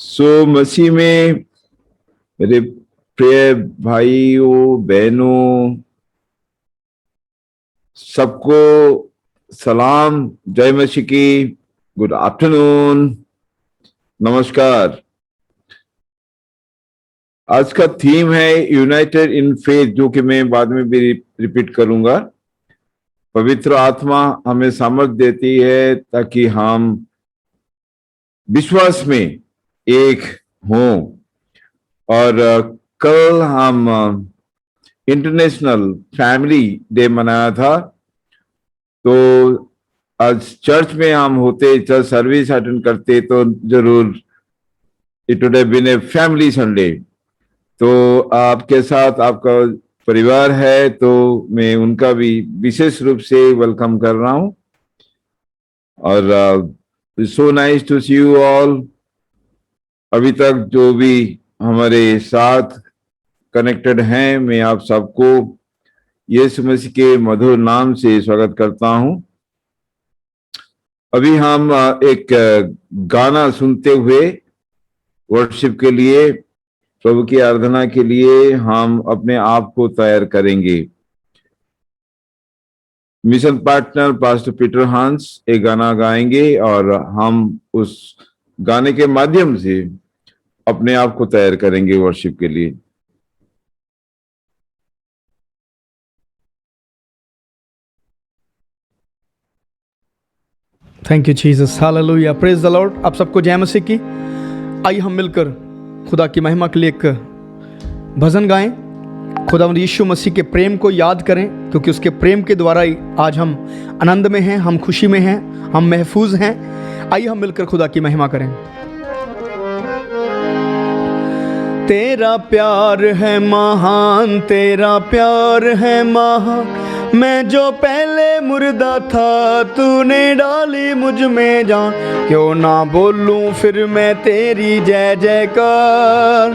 सो मसीह में मेरे प्रिय भाइयों बहनों सबको सलाम, जय मसीह की, गुड आफ्टरनून, नमस्कार। आज का थीम है यूनाइटेड इन फेथ, जो कि मैं बाद में भी रिपीट करूंगा। पवित्र आत्मा हमें सामर्थ्य देती है ताकि हम विश्वास में एक हों। और कल हम इंटरनेशनल फैमिली डे मनाया था। तो आज चर्च में हम होते, चर्च सर्विस अटेंड करते तो जरूर it would have been a family Sunday. तो आपके साथ आपका परिवार है, तो मैं उनका भी विशेष रूप से वेलकम कर रहा हूं। और so nice to see you all. अभी तक जो भी हमारे साथ कनेक्टेड हैं, मैं आप सबको यीशु मसीह के मधुर नाम से स्वागत करता हूं। अभी हम एक गाना सुनते हुए वर्शिप के लिए, प्रभु की आराधना के लिए हम अपने आप को तैयार करेंगे। मिशन पार्टनर पास्टर पीटर हंस एक गाना गाएंगे और हम उस गाने के माध्यम से अपने आप को तैयार करेंगे वर्शिप के लिए। Thank you Jesus, hallelujah, praise the Lord. आप सबको जय मसीह की। आइए हम मिलकर खुदा की महिमा के लिए एक भजन गाएं, खुदावंद यीशु मसीह के प्रेम को याद करें, क्योंकि उसके प्रेम के द्वारा ही आज हम आनंद में हैं, हम खुशी में हैं, हम महफूज हैं। आइए हम मिलकर खुदा की महिमा करें। तेरा प्यार है महान, तेरा प्यार है महान, मैं जो पहले मुर्दा था तूने डाली मुझ में जान। क्यों ना बोलूं फिर मैं तेरी जय जयकार,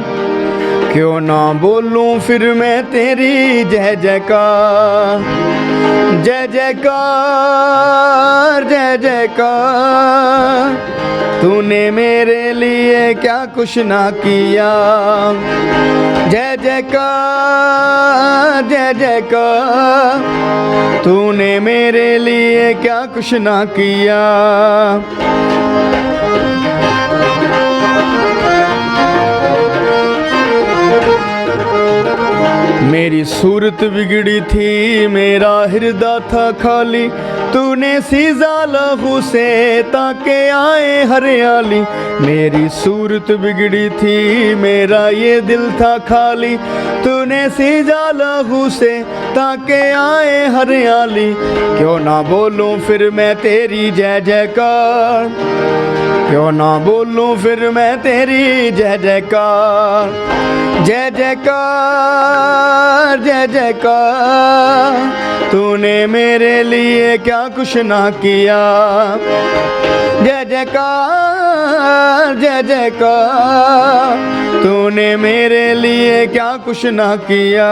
क्यों ना बोलूं फिर मैं तेरी जय जयकार। जय जयकार जय जयकार, तूने मेरे लिए क्या कुछ ना किया। जय जयकार जय जयकार, तूने मेरे लिए क्या कुछ ना किया। मेरी सूरत बिगड़ी थी, मेरा हृदय था खाली, तूने सीजा लहू से ताके आए हरियाली। मेरी सूरत बिगड़ी थी, मेरा ये दिल था खाली, तूने सीजा लहू से ताके आए हरियाली। क्यों ना बोलूं फिर मैं तेरी जय जयकार, क्यों ना बोलूं फिर मैं तेरी जय जयकार। जय जयकार जय जयकार, तूने मेरे लिए क्या कुछ ना किया। जय जयकार जय जयकार, तूने मेरे लिए क्या कुछ ना किया।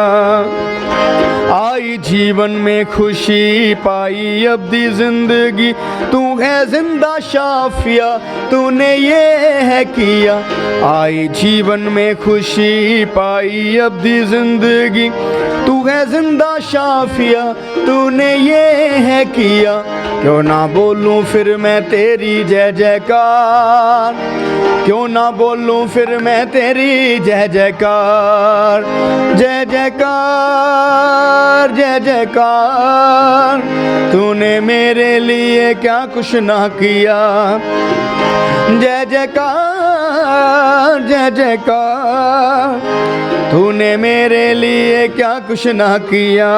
आई जीवन में खुशी, पाई अब्दी जिंदगी, तू है जिंदा शाफिया, तूने ये है किया। आई जीवन में खुशी, पाई अब्दी जिंदगी, तू है जिंदा शाफिया, तूने ये है किया। क्यों ना बोलूं फिर मैं तेरी जय जयकार, क्यों ना बोलूं फिर मैं तेरी जय जयकार। जय जयकार जय जयकार, तूने मेरे लिए क्या कुछ ना किया। जय जयकार जय जयकार, तूने मेरे लिए क्या कुछ ना किया।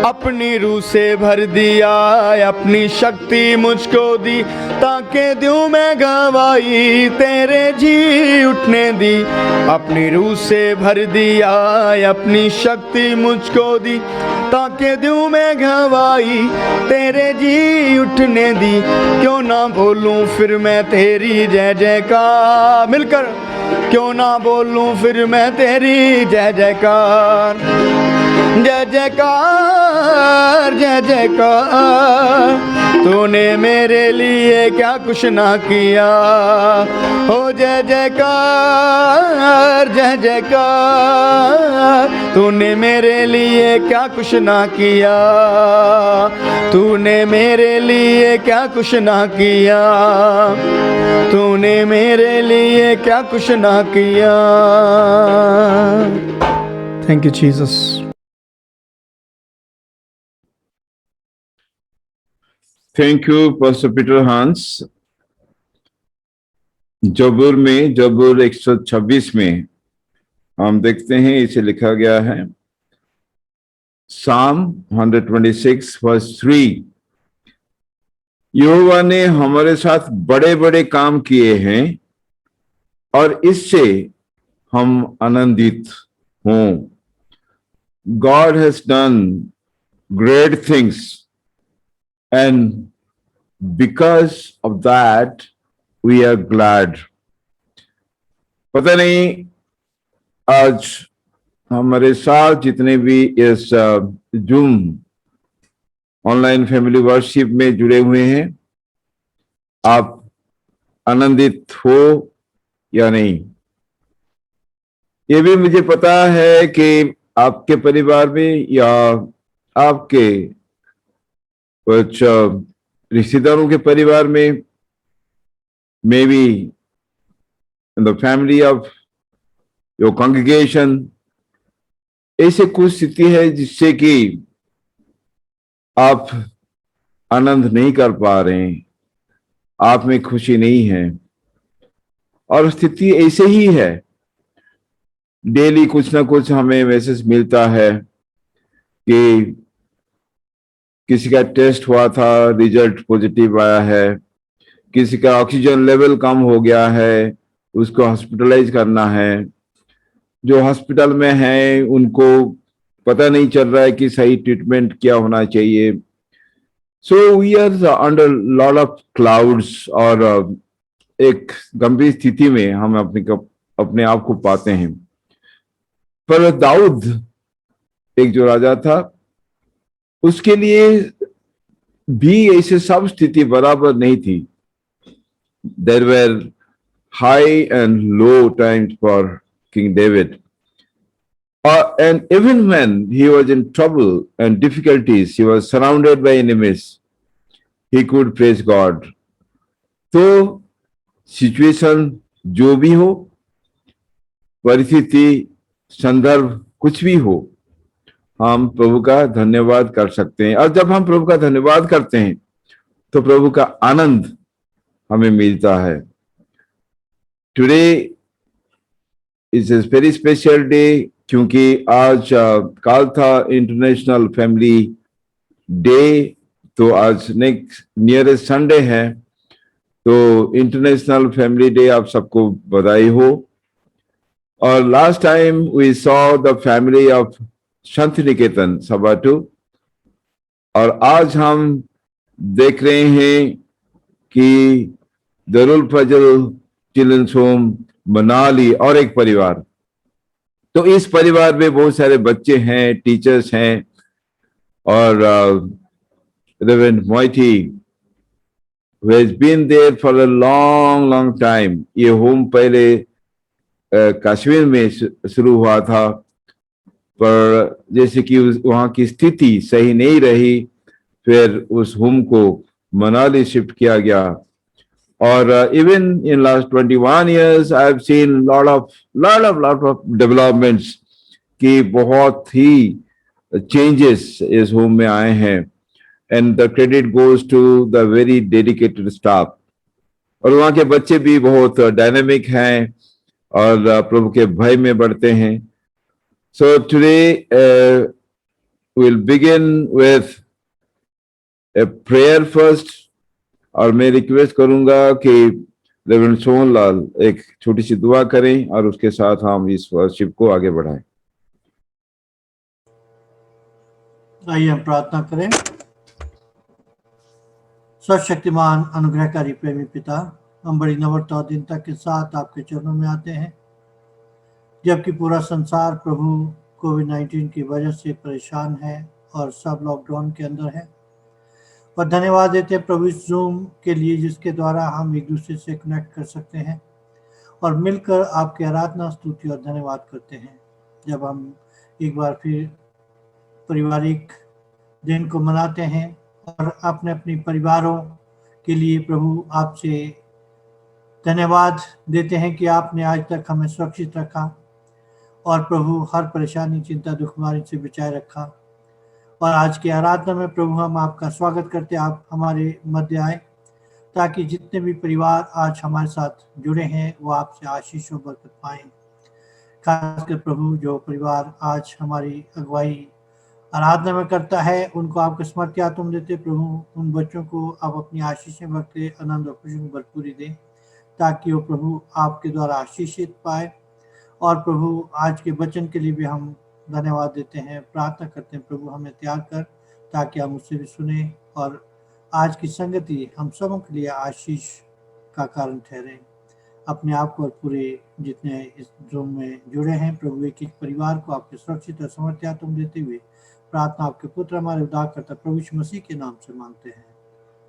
अपनी रूह से भर दिया, अपनी शक्ति मुझको दी, ताकि दूं मैं गवाही तेरे जी उठने दी। अपनी रूह से भर दिया, अपनी शक्ति मुझको दी, ताकि दूं मैं गवाही तेरे जी उठने दी। क्यों ना बोलूं फिर मैं तेरी जय जयकार, मिलकर क्यों ना बोलूं फिर मैं तेरी जय जयकार। जय जयकार जय जयकार, तूने मेरे लिए क्या कुछ ना किया। हो जय जयकार, जय जयकार, तूने मेरे लिए क्या कुछ ना किया। तूने मेरे लिए क्या कुछ ना किया। तूने मेरे लिए क्या कुछ ना किया। Thank you Jesus. Thank you pastor Peter हंस। जबूर में, जबूर 126 में हम देखते हैं, इसे लिखा गया है, Psalm 126 verse 3, यहोवा ने हमारे साथ बड़े बड़े काम किए हैं और इससे हम आनंदित हों। God has done great things and because of that we are glad. पता नहीं आज हमारे साथ जितने भी इस जूम ऑनलाइन फैमिली वर्शिप में जुड़े हुए हैं, आप आनंदित हो या नहीं। ये भी मुझे पता है कि आपके परिवार में या आपके कुछ रिश्तेदारों के परिवार में, may be in the family of your congregation, ऐसे कुछ स्थिति है जिससे कि आप आनंद नहीं कर पा रहे हैं, आप में खुशी नहीं है। और स्थिति ऐसे ही है, डेली कुछ ना कुछ हमें मैसेज मिलता है कि किसी का टेस्ट हुआ था, रिजल्ट पॉजिटिव आया है, किसी का ऑक्सीजन लेवल कम हो गया है, उसको हॉस्पिटलाइज करना है, जो हॉस्पिटल में है उनको पता नहीं चल रहा है कि सही ट्रीटमेंट क्या होना चाहिए। So we are under lot of clouds, और एक गंभीर स्थिति में हम अपने आप को पाते हैं। पर दाऊद, एक जो राजा था, उसके लिए भी ऐसे सब स्थिति बराबर नहीं थी। There were high and low times for king David, and even when he was in trouble and difficulties, he was surrounded by enemies, he could praise God. तो सिचुएशन जो भी हो, परिस्थिति, संदर्भ कुछ भी हो, हम प्रभु का धन्यवाद कर सकते हैं। और जब हम प्रभु का धन्यवाद करते हैं तो प्रभु का आनंद हमें मिलता है। Today is a very special day, क्योंकि आज कल था इंटरनेशनल फैमिली डे, तो आज नेक्स्ट नियरेस्ट संडे है। तो इंटरनेशनल फैमिली डे आप सबको बधाई हो। और last time we saw the family of Shanti Niketan Sabathu, और आज हम देख रहे हैं कि दरुल फजल चिल्ड्रंस होम मनाली और एक परिवार। तो इस परिवार में बहुत सारे बच्चे हैं, टीचर्स हैं, और reverend moiety who has been there for a long time। ये होम पहले कश्मीर में शुरू हुआ था, पर जैसे कि वहाँ की स्थिति सही नहीं रही, फिर उस होम को मनाली शिफ्ट किया गया। और even in last 21 years I have seen lot of developments, कि बहुत ही changes इस होम में आए हैं, and the credit goes to the very dedicated staff। और वहाँ के बच्चे भी बहुत डायनेमिक हैं और प्रभु के भय में बढ़ते हैं। So today we'll begin with a prayer first, और मैं रिक्वेस्ट करूंगा कि रेवरेंड सोहनलाल एक छोटी सी दुआ करें और उसके साथ हम इस वर्शिप को आगे बढ़ाएं। आइए हम प्रार्थना करें। सर्वशक्तिमान अनुग्रहकारी प्रेमी पिता, हम बड़ी नम्रता और दीनता के साथ आपके चरणों में आते हैं, जबकि पूरा संसार प्रभु कोविड-19 की वजह से परेशान है और सब लॉकडाउन के अंदर है। और धन्यवाद देते हैं प्रभु इस जूम के लिए जिसके द्वारा हम एक दूसरे से कनेक्ट कर सकते हैं और मिलकर आपकी आराधना स्तुति और धन्यवाद करते हैं। जब हम एक बार फिर पारिवारिक दिन को मनाते हैं और अपने अपने परिवारों के लिए प्रभु आपसे धन्यवाद देते हैं कि आपने आज तक हमें सुरक्षित रखा और प्रभु हर परेशानी चिंता दुखमारी से बचाए रखा। और आज की आराधना में प्रभु हम आपका स्वागत करते, आप हमारे मध्य आए ताकि जितने भी परिवार आज हमारे साथ जुड़े हैं वो आपसे आशीष और बरकत पाएं। खासकर प्रभु जो परिवार आज हमारी अगुवाई आराधना में करता है उनको आपके स्मृति आत्म देते प्रभु, उन बच्चों को आप अपनी आशीषें बरते आनंद और खुशी में भरपूरी दें ताकि वो प्रभु आपके द्वारा आशीषित पाए। और प्रभु आज के वचन के लिए भी हम धन्यवाद देते हैं, प्रार्थना करते हैं प्रभु हमें तैयार कर ताकि हम उससे भी सुने और आज की संगति हम सबों के लिए आशीष का कारण ठहरे। अपने आप को और पूरे जितने इस जूम में जुड़े हैं प्रभु एक एक परिवार को आपके सुरक्षित और समर्थ्या तुम देते हुए प्रार्थना आपके पुत्र हमारे उद्धारकर्ता प्रभु यीशु मसीह के नाम से मांगते हैं,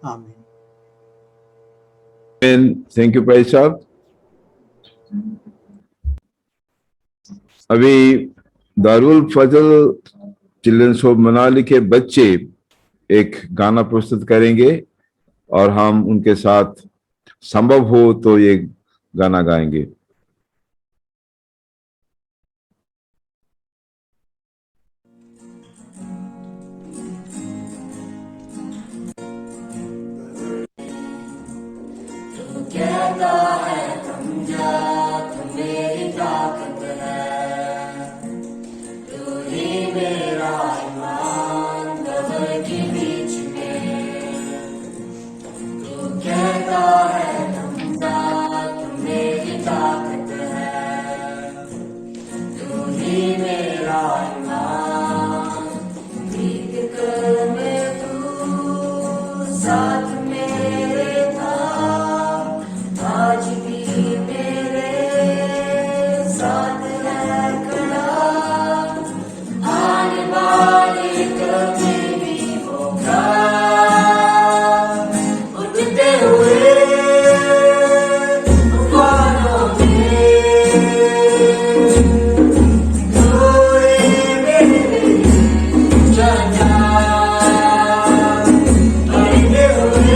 आमीन। थैंक यू भाई साहब। अभी दारुल फजल चिल्ड्रंस होम मनाली के बच्चे एक गाना प्रस्तुत करेंगे और हम उनके साथ संभव हो तो ये गाना गाएंगे। कहता है तुम जा, तुम मेरी ताकत है, तू ही मेरा ईमान कब्र के बीच में। तू कहता है तुम जा, तुम मेरी ताकत है, तू ही मेरा ईमान। बीत कर में तू साथ मेरे था, आज भी मेरे साथ है खड़ा। आने वाले कभी भी होगा, उठते हुए तूफानों में, धोए मेरे जाना, बढ़ते हुए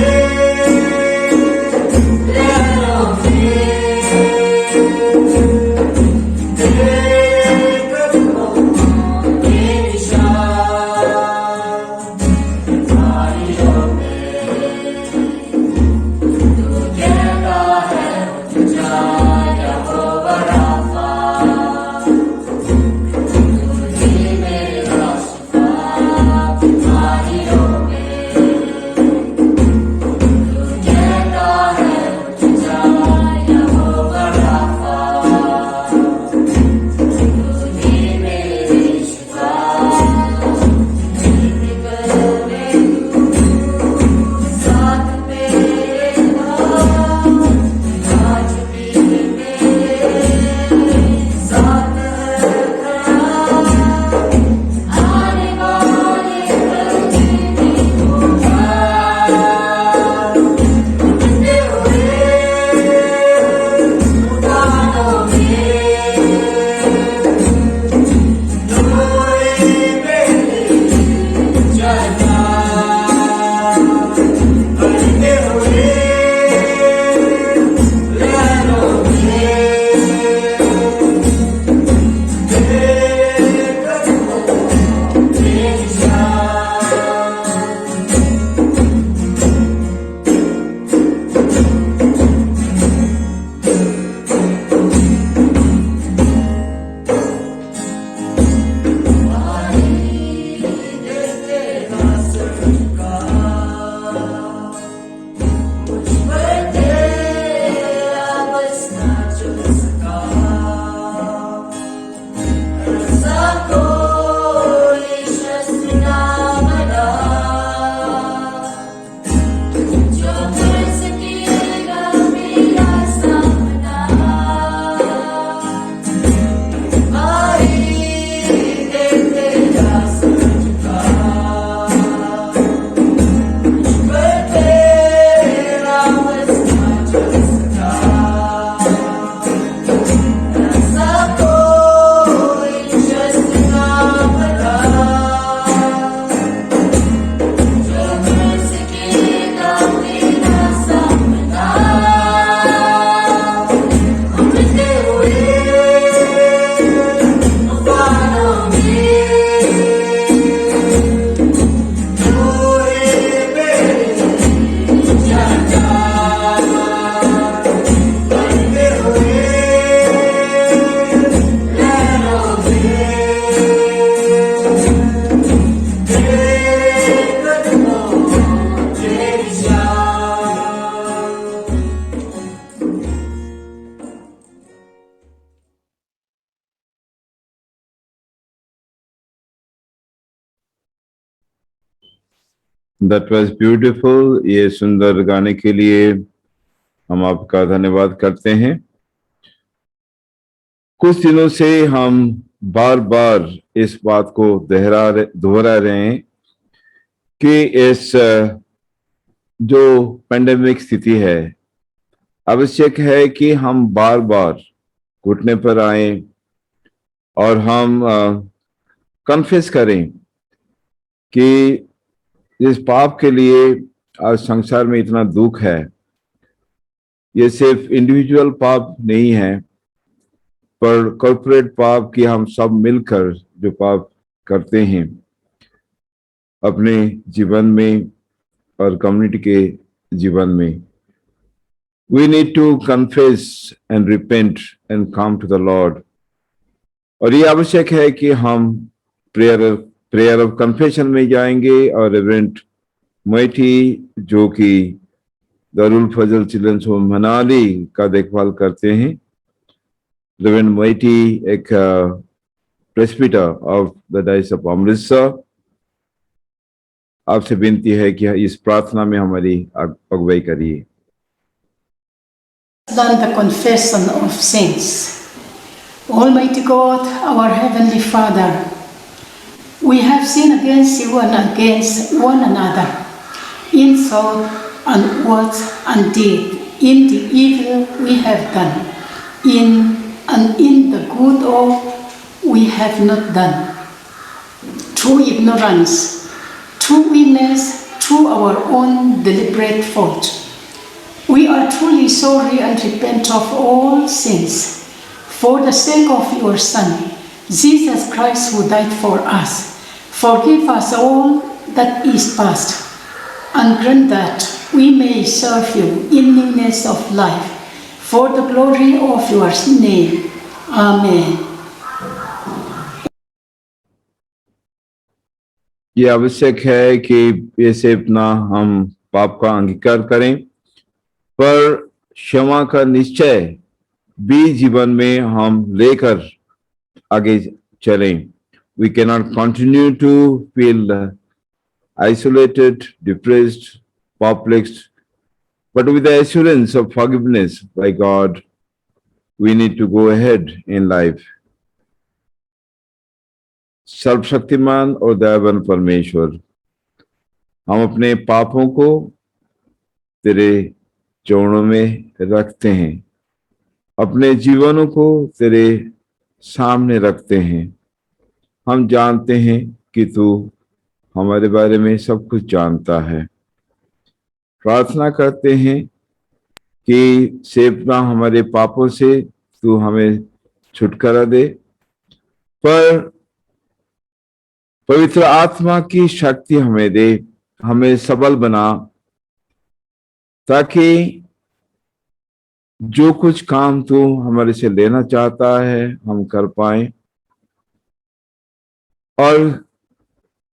That was beautiful. ये सुंदर गाने के लिए हम आपका धन्यवाद करते हैं। कुछ दिनों से हम बार बार इस बात को दोहरा रहे हैं कि इस जो पेंडेमिक स्थिति है, आवश्यक है कि हम बार बार घुटने पर आए और हम कन्फेस करें कि इस पाप के लिए आज संसार में इतना दुख है। ये सिर्फ इंडिविजुअल पाप नहीं है, पर कॉर्पोरेट पाप की हम सब मिलकर जो पाप करते हैं अपने जीवन में और कम्युनिटी के जीवन में, we need to confess and repent and come to the Lord. और ये आवश्यक है कि हम प्रेयर ऑफ कन्फेशन में जाएंगे और रेवरेंड मोइटी जो कि दारुल फजल चिल्ड्रंस होम मनाली का देखभाल करते हैं, रेवरेंड मोइटी एक presbyter of the diocese of Amritsar, आपसे विनती है कि इस प्रार्थना में हमारी अगुवाई करिए। Done the confession of sins. Almighty God, our Heavenly Father, we have sinned against you and against one another, in thought and words and deed, in the evil we have done, in the good we have not done, through ignorance, through weakness, through our own deliberate fault. We are truly sorry and repent of all sins for the sake of your Son, Jesus Christ, who died for us. Forgive us all that is past, and grant that we may serve you in newness of life, for the glory of your name. Amen. ये आवश्यक है कि ये सिर्फ ना हम पाप का अंगीकार करें, पर क्षमा का निश्चय भी जीवन में हम लेकर आगे चलें। We cannot continue to feel isolated, depressed, perplexed, but with the assurance of forgiveness by God, we need to go ahead in life. सर्वशक्तिमान और दयावान परमेश्वर, हम अपने पापों को तेरे चरणों में रखते हैं, अपने जीवनों को तेरे सामने रखते हैं। हम जानते हैं कि तू हमारे बारे में सब कुछ जानता है। प्रार्थना करते हैं कि सिर्फ ना हमारे पापों से तू हमें छुटकारा दे, पर पवित्र आत्मा की शक्ति हमें दे, हमें सबल बना, ताकि जो कुछ काम तू हमारे से लेना चाहता है हम कर पाए, और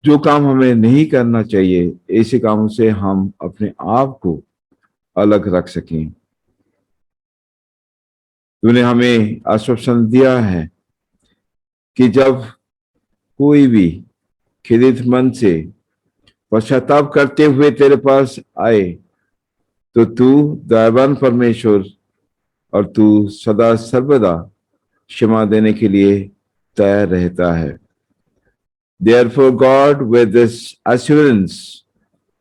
जो काम हमें नहीं करना चाहिए ऐसे कामों से हम अपने आप को अलग रख सकें। तूने हमें आश्वासन दिया है कि जब कोई भी खेदित मन से पश्चाताप करते हुए तेरे पास आए तो तू दयावान परमेश्वर और तू सदा सर्वदा क्षमा देने के लिए तैयार रहता है। Therefore, God, with this assurance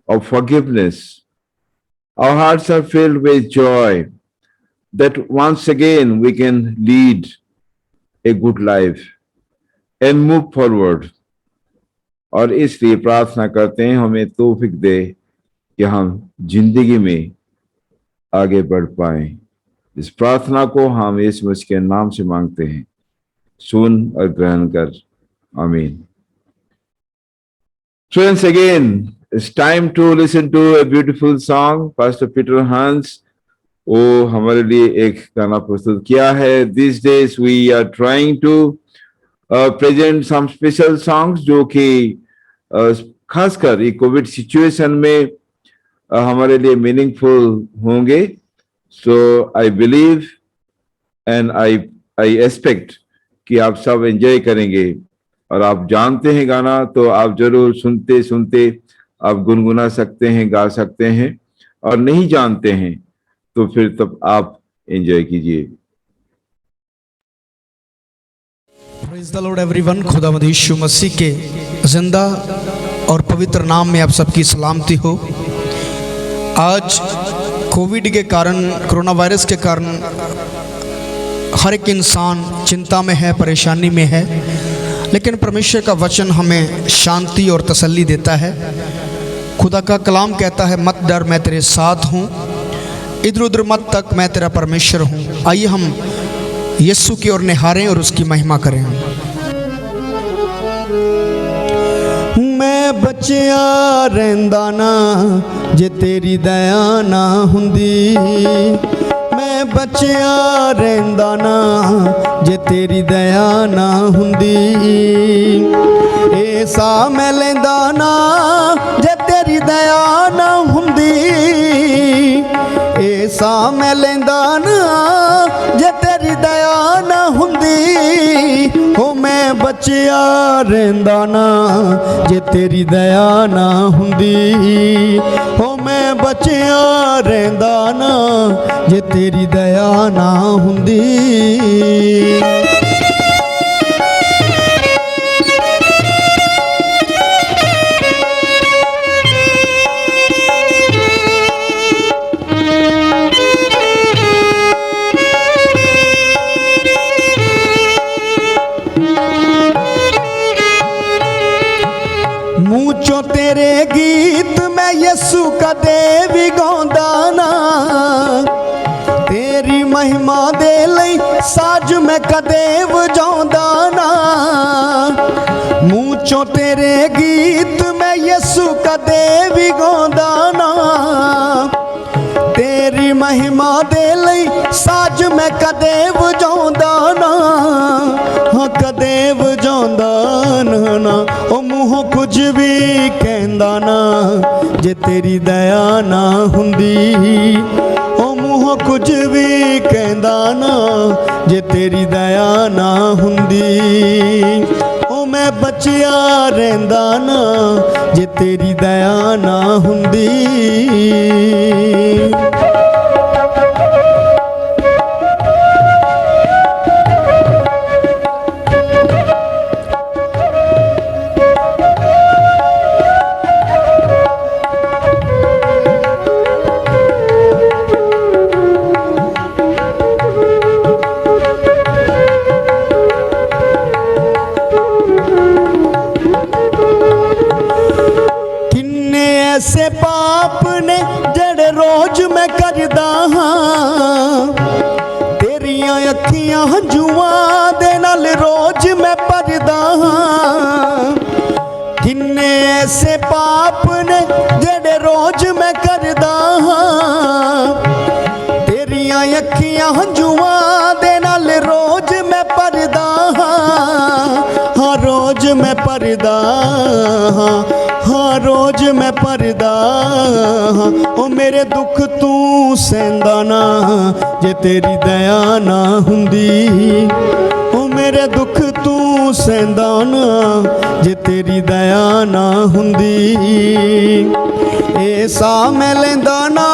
of forgiveness, our hearts are filled with joy that once again we can lead a good life and move forward. और इसलिए प्रार्थना करते हैं हमें तौफीक दे कि हम जिंदगी में आगे बढ़ पाए। इस प्रार्थना को हम यीशु मसीह के नाम से मांगते हैं, सुन और ग्रहण कर। आमीन। Friends, again, it's time to listen to a beautiful song. Pastor Peter Hans, वो हमारे लिए एक गाना प्रस्तुत किया है। These days we are trying to present some special songs जो कि खासकर ये कोविड सिचुएशन में हमारे लिए मीनिंगफुल होंगे। So I believe and I expect कि आप सब एंजॉय करेंगे, और आप जानते हैं गाना तो आप जरूर सुनते सुनते आप गुनगुना सकते हैं, गा सकते हैं, और नहीं जानते हैं तो फिर तब आप एंजॉय कीजिए। Praise the Lord everyone. खुदावंद यीशु मसीह के जिंदा और पवित्र नाम में आप सबकी सलामती हो। आज कोविड के कारण, कोरोना वायरस के कारण हर एक इंसान चिंता में है, परेशानी में है, लेकिन परमेश्वर का वचन हमें शांति और तसल्ली देता है। खुदा का कलाम कहता है, मत डर, मैं तेरे साथ हूँ, इधर उधर मत तक, मैं तेरा परमेश्वर हूँ। आइए हम यीशु की ओर निहारें और उसकी महिमा करें। मैं बचिया रहंदा ना जे तेरी दया ना हुंदी, मैं बचिया रहंदा ना जे तेरी दया ना हुंदी, ऐसा मैं लेंदा ना जे तेरी दया ना हुंदी, ऐसा मैं लेंदा ना जे तेरी दया ना हुंदी, हो मैं बचिया रहंदा ना जे तेरी दया ना हुंदी, हो मैं बचिया रहंदा ना जे तेरी दया ना हुंदी। मुँचों तेरे गीत मैं यीशु कदे भी गाँदा ना, तेरी महिमा दे लई साज मैं कदे वजाउंदा ना, मुँचों तेरे गीत मैं यीशु कदे भी गाँदा ना, तेरी महिमा दे लई साज मैं कदे वजाउंदा ना, हाँ कदे वजाउंदा ना, ओ मूहों कुछ भी कहंदा ना जे तेरी दया ना हुंदी, ओ मूहों कुछ भी कहंदा ना जे तेरी दया ना हुंदी, ओ मैं बचिया रहंदा ना जे तेरी दया ना हुंदी। ऐसे पाप ने जड़े रोज मैं करदा हाँ, तेरियां अखियां हंजुआं दे नाल रोज मैं भरदा हाँ, किन्ने ऐसे पाप ने जड़े रोज मैं करदा हाँ, तेरियां अखियां हंजुआं दे नाल रोज मैं भरदा हाँ, रोज मैं भरदा हाँ, हाँ रोज मैं भरदा हाँ, ओ मेरे दुख तू सहंदा ना जे तेरी दया ना हुंदी, ओ मेरे दुख तू सहंदा ना जे तेरी दया ना हुंदी, ऐसा मैं लेंदा ना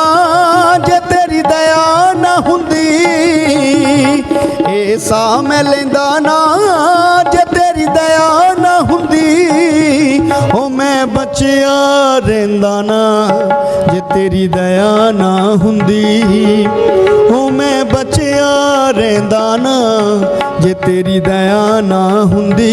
जे तेरी दया ना हुंदी, ऐसा मैं लेंदा ना जे तेरी दया ना हुंदी, ओ मैं बचिया रहंदा ना जे तेरी दया ना हुंदी, ओ मैं बचिया रहंदा ना जे तेरी दया ना हुंदी।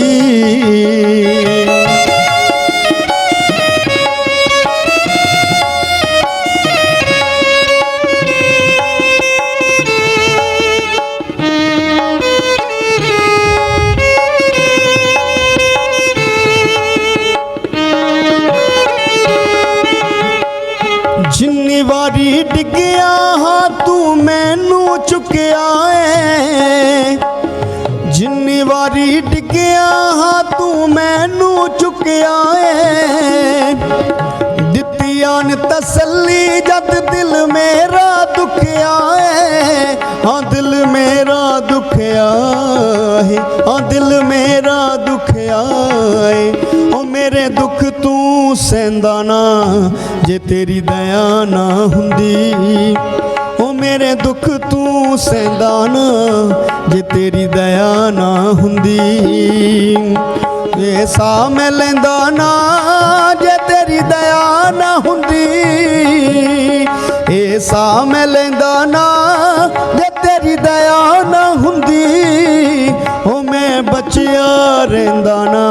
जिन्नी वारी डिग्गिया हाँ तू मैनू चुकिया है, जिन्नी वारी डिग्गिया हाँ तू मैनू चुकिया है, दित्तियान तसल्ली जद दिल मेरा दुखिया है, हाँ दिल मेरा दुखिया है, हाँ दिल मेरा दुखिया है, ओ मेरे दुख तू ਸਹਿੰਦਾ ਨਾ ਜੇ ਤੇਰੀ ਦਇਆ ਨਾ ਹੁੰਦੀ ਓ ਮੇਰੇ ਦੁੱਖ ਤੂੰ ਸਹਿੰਦਾ ਨਾ ਜੇ ਤੇਰੀ ਦਇਆ ਨਾ ਹੁੰਦੀ ਇਹ ਸਾਹ ਮੈਂ ਲੈਂਦਾ ਨਾ ਜੇ ਤੇਰੀ ਦਇਆ ਨਾ ਹੁੰਦੀ ਇਹ ਸਾਹ ਮੈਂ ਲੈਂਦਾ ਨਾ ਜੇ ਤੇਰੀ ਦਇਆ ਨਾ ਹੁੰਦੀ ਓ ਮੈਂ ਬਚਿਆ ਰਹਿੰਦਾ ਨਾ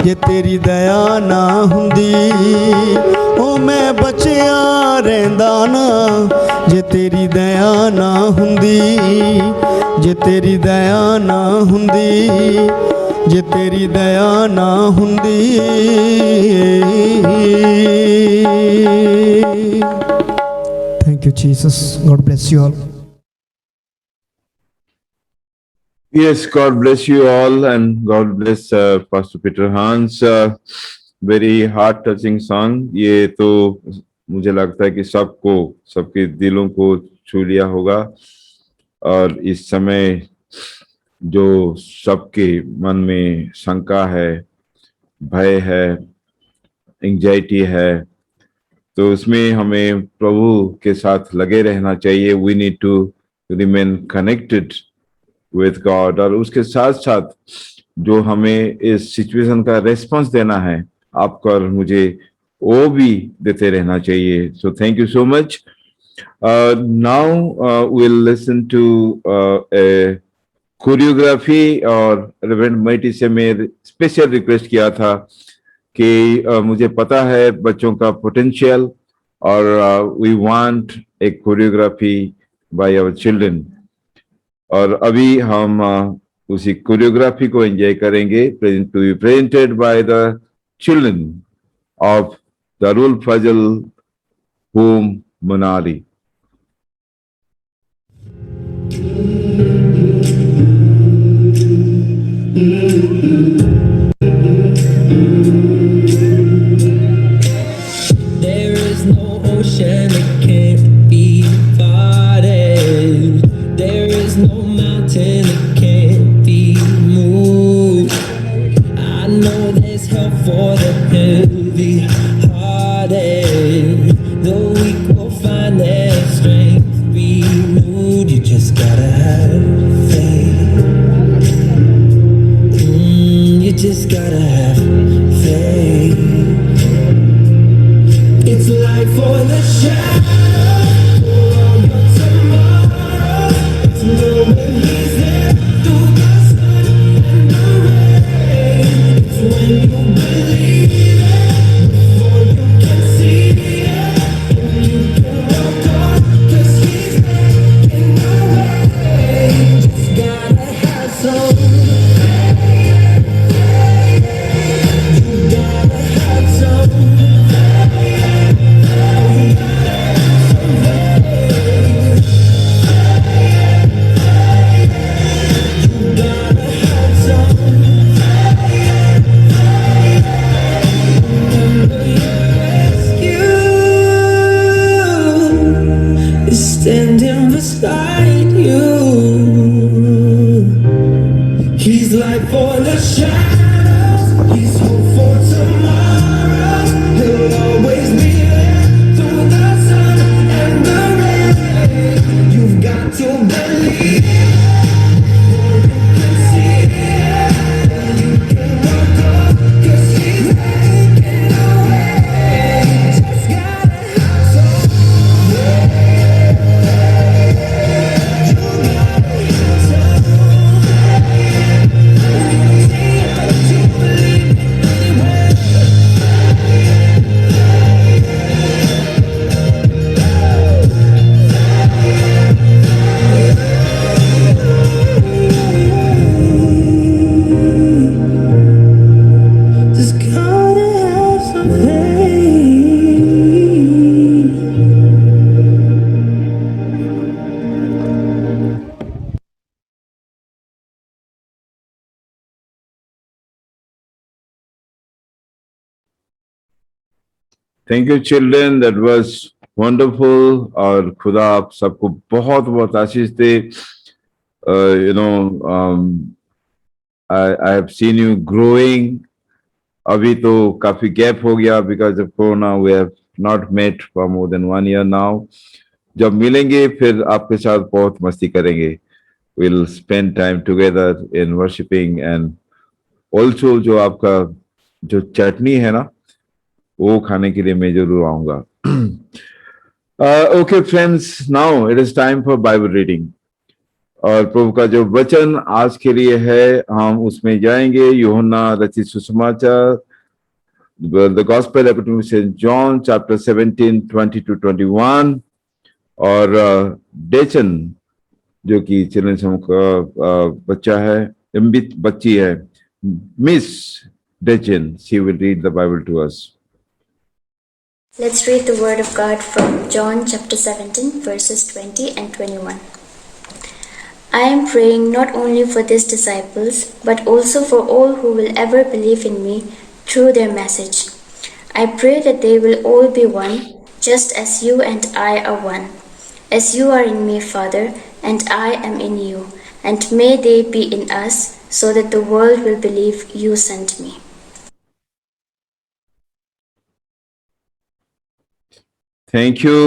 ਜੇ ਤੇਰੀ ਦਇਆ ਨਾ ਹੁੰਦੀ ਓ ਮੈਂ ਬਚਿਆ ਰਹਿੰਦਾ ਨਾ ਜੇ ਤੇਰੀ ਦਇਆ ਨਾ ਹੁੰਦੀ ਜੇ ਤੇਰੀ ਦਇਆ ਨਾ ਹੁੰਦੀ ਜੇ ਤੇਰੀ ਦਇਆ ਨਾ ਹੁੰਦੀ Thank you, Jesus. God bless you all. Yes, God bless you all, and God bless Pastor Peter Hans. Very heart-touching song. ये तो मुझे लगता है कि सबको, सबके दिलों को छू लिया होगा, और इस समय जो सबके मन में शंका है, भय है, एंजाइटी है, तो उसमें हमें प्रभु के साथ लगे रहना चाहिए. We need to remain connected with God. और उसके साथ साथ जो हमें इस सिचुएशन का रेस्पॉन्स देना है, आपको और मुझे, वो भी देते रहना चाहिए. So thank you so much. Now we'll listen to a choreography. और रेवरेंड मैटी से मैं स्पेशल रिक्वेस्ट किया था कि मुझे पता है बच्चों का पोटेंशियल, और we want a choreography by our children. और अभी हम उसी कोरियोग्राफी को एंजॉय करेंगे, to be presented by the children of Darul Fazal home Manali. There is no ocean that can't be parted. There is no mountain that can't be moved. I know there's help for the heavy hearted. The weak will find their strength renewed. You just gotta have faith. You just gotta have faith. It's life for the shadow on your tomorrow. It's knowing he's there through the sun and the rain. It's when you believe it before you can see it, and you can walk on 'cause he's making the way. Just gotta have some faith. You gotta have some standing beside you. He's light for the shadows. He's hope for tomorrow. He'll always be there through the sun and the rain. You've got to believe it. Before you can see it, and you can walk up 'cause he's making the way. Just gotta have some faith. Just gotta have some faith. Thank you children, that was wonderful. और खुदा आप सबको बहुत बहुत आशीष दे. I have seen you growing, अभी तो काफी gap हो गया because of corona, we have not met for more than 1 year now. जब मिलेंगे फिर आपके साथ बहुत मस्ती करेंगे। Will spend time together in worshipping and also जो आपका जो चटनी है ना, वो खाने के लिए मैं जरूर आऊंगा। Okay friends, now it is time for Bible reading. और प्रभु का जो वचन आज के लिए है, हम उसमें जाएंगे। यूहन्ना रचित सुसमाचार, the gospel according to Saint John, chapter 17, 20 to 21। और डेचन जो कि चिल्ड्रन होम का बच्चा है, बच्ची है, Miss Dechen, she will read the Bible to us. Let's read the word of God from John chapter 17 verses 20 and 21. I am praying not only for these disciples, but also for all who will ever believe in me through their message. I pray that they will all be one, just as you and I are one. As you are in me, Father, and I am in you, and may they be in us, so that the world will believe you sent me. Thank you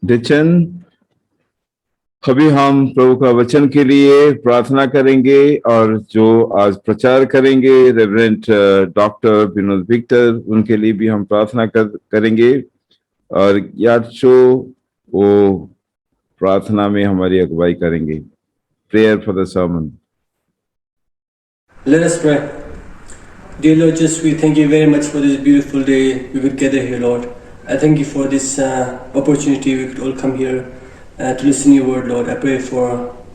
Dechen. अभी हम प्रभु का वचन के लिए प्रार्थना करेंगे और जो आज प्रचार करेंगे रेवरेंड डॉक्टर विनोद विक्टर, उनके लिए भी हम प्रार्थना करेंगे। और याचो वो प्रार्थना में हमारी अगुवाई करेंगे। Prayer for the sermon. Let us pray. Dear Lord, just we thank you very much for this beautiful day we could gather here, Lord. I thank you for this opportunity we could all come here to listen to your word, Lord. I pray for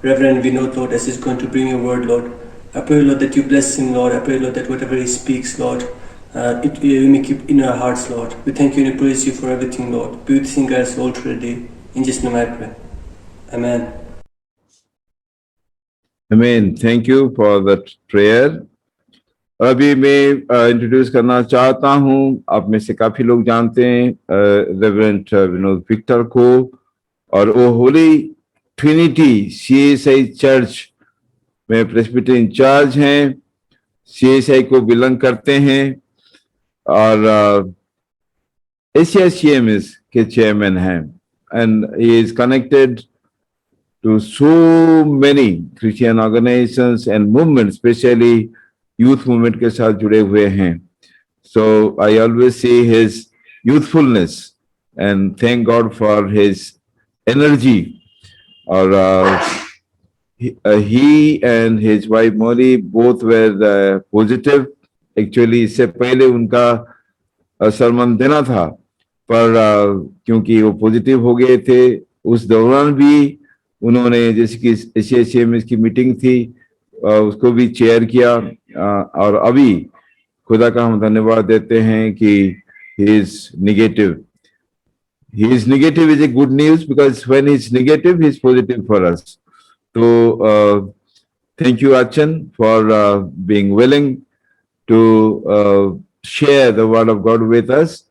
Reverend Vinod, Lord, as he's going to bring your word, Lord. I pray, Lord, that you bless him, Lord. I pray, Lord, that whatever he speaks, Lord, you may keep in our hearts, Lord. We thank you and we praise you for everything, Lord. Be with us guys all through the day. In Jesus' name I pray. Amen. Amen. Thank you for that prayer. अभी मैं introduce करना चाहता हूं, आप में से काफी लोग जानते हैं रेवरेंड विनोद विक्टर को, और वो होली ट्रिनिटी CSI चर्च में प्रेस्बिटेरियन इंचार्ज हैं, CSI को बिलोंग करते हैं, और ACICMS के चेयरमैन हैं, and he is connected to so many Christian organizations and movements, especially youth movement के साथ जुड़े हुए हैं. So I always see his youthfulness and thank God for his energy. और he and his wife Molly both were positive. Actually इससे पहले उनका सरमन देना था, पर क्योंकि वो पॉजिटिव हो गए थे, उस दौरान भी उन्होंने जैसे कि ACICMS की मीटिंग थी उसको भी चेयर किया, और अभी खुदा का हम धन्यवाद देते हैं कि he is negative. He is negative is a good news because when he is negative, he is positive for us. So thank you Achan for being willing to share the word of God with us.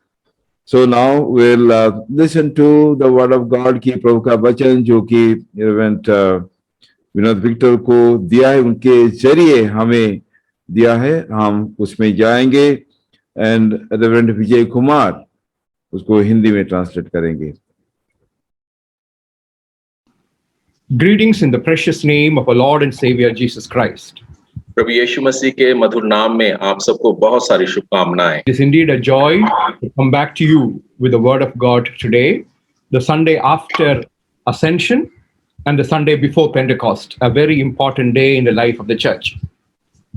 So now we'll listen to the word of God की प्रभु का वचन जो कि reverend Vinod Victor को दिया है, उनके जरिए हमें दिया है, हम उसमें जाएंगे एंड रेवरेंड विजय कुमार उसको हिंदी में ट्रांसलेट करेंगे। Greetings in the precious name of our Lord and Savior Jesus Christ. प्रभु यीशु मसीह के मधुर नाम में आप सबको बहुत सारी शुभकामनाएं। It is indeed a joy to come back to you with the word of God today, the Sunday after Ascension and the Sunday before Pentecost, a very important day in the life of the church.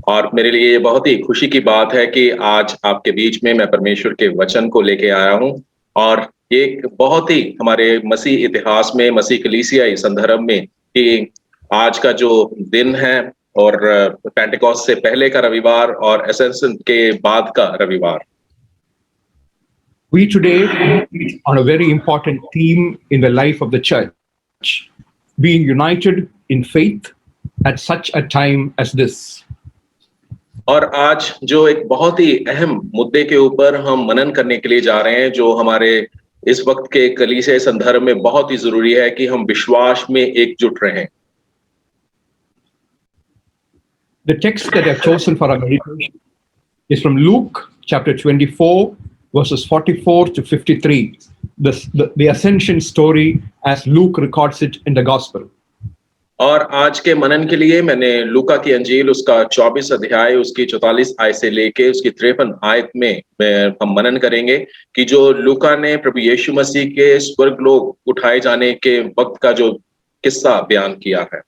और मेरे लिए ये बहुत ही खुशी की बात है कि आज आपके बीच में मैं परमेश्वर के वचन को लेके आया हूं, और एक बहुत ही हमारे मसीह इतिहास में, मसीह कलीसियाई संदर्भ में कि आज का जो दिन है और पेंटेकोस्ट से पहले का रविवार और एसेंशन के बाद का रविवार। We today meet on a very important theme in the life of the church, being united in faith at such a time as this. और आज जो एक बहुत ही अहम मुद्दे के ऊपर हम मनन करने के लिए जा रहे हैं, जो हमारे इस वक्त के कलीसियाई संदर्भ में बहुत ही जरूरी है कि हम विश्वास में एकजुट रहें। The text that I've chosen for our meditation is from Luke chapter 24, verses 44 to 53. The ascension story as Luke records it in the gospel. और आज के मनन के लिए मैंने लूका की अंजील उसका 24 अध्याय उसकी 44 आयत से लेके उसकी 53 आयत में हम मनन करेंगे कि जो लूका ने प्रभु यीशु मसीह के स्वर्गलोक उठाए जाने के वक्त का जो किस्सा बयान किया है।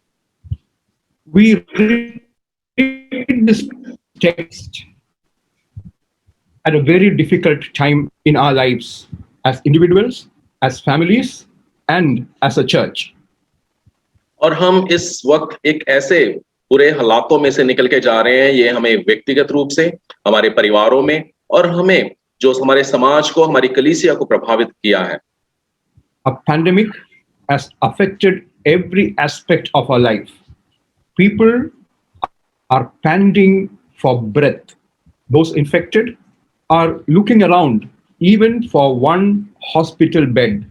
We read this text at a very difficult time in our lives as individuals, as families, and as a church. और हम इस वक्त एक ऐसे बुरे हालातों में से निकल के जा रहे हैं, ये हमें व्यक्तिगत रूप से, हमारे परिवारों में और हमें जो हमारे समाज को, हमारी कलीसिया को प्रभावित किया है। A pandemic has affected every aspect of our life. People are panting for breath. Those infected are looking around even for one hospital bed.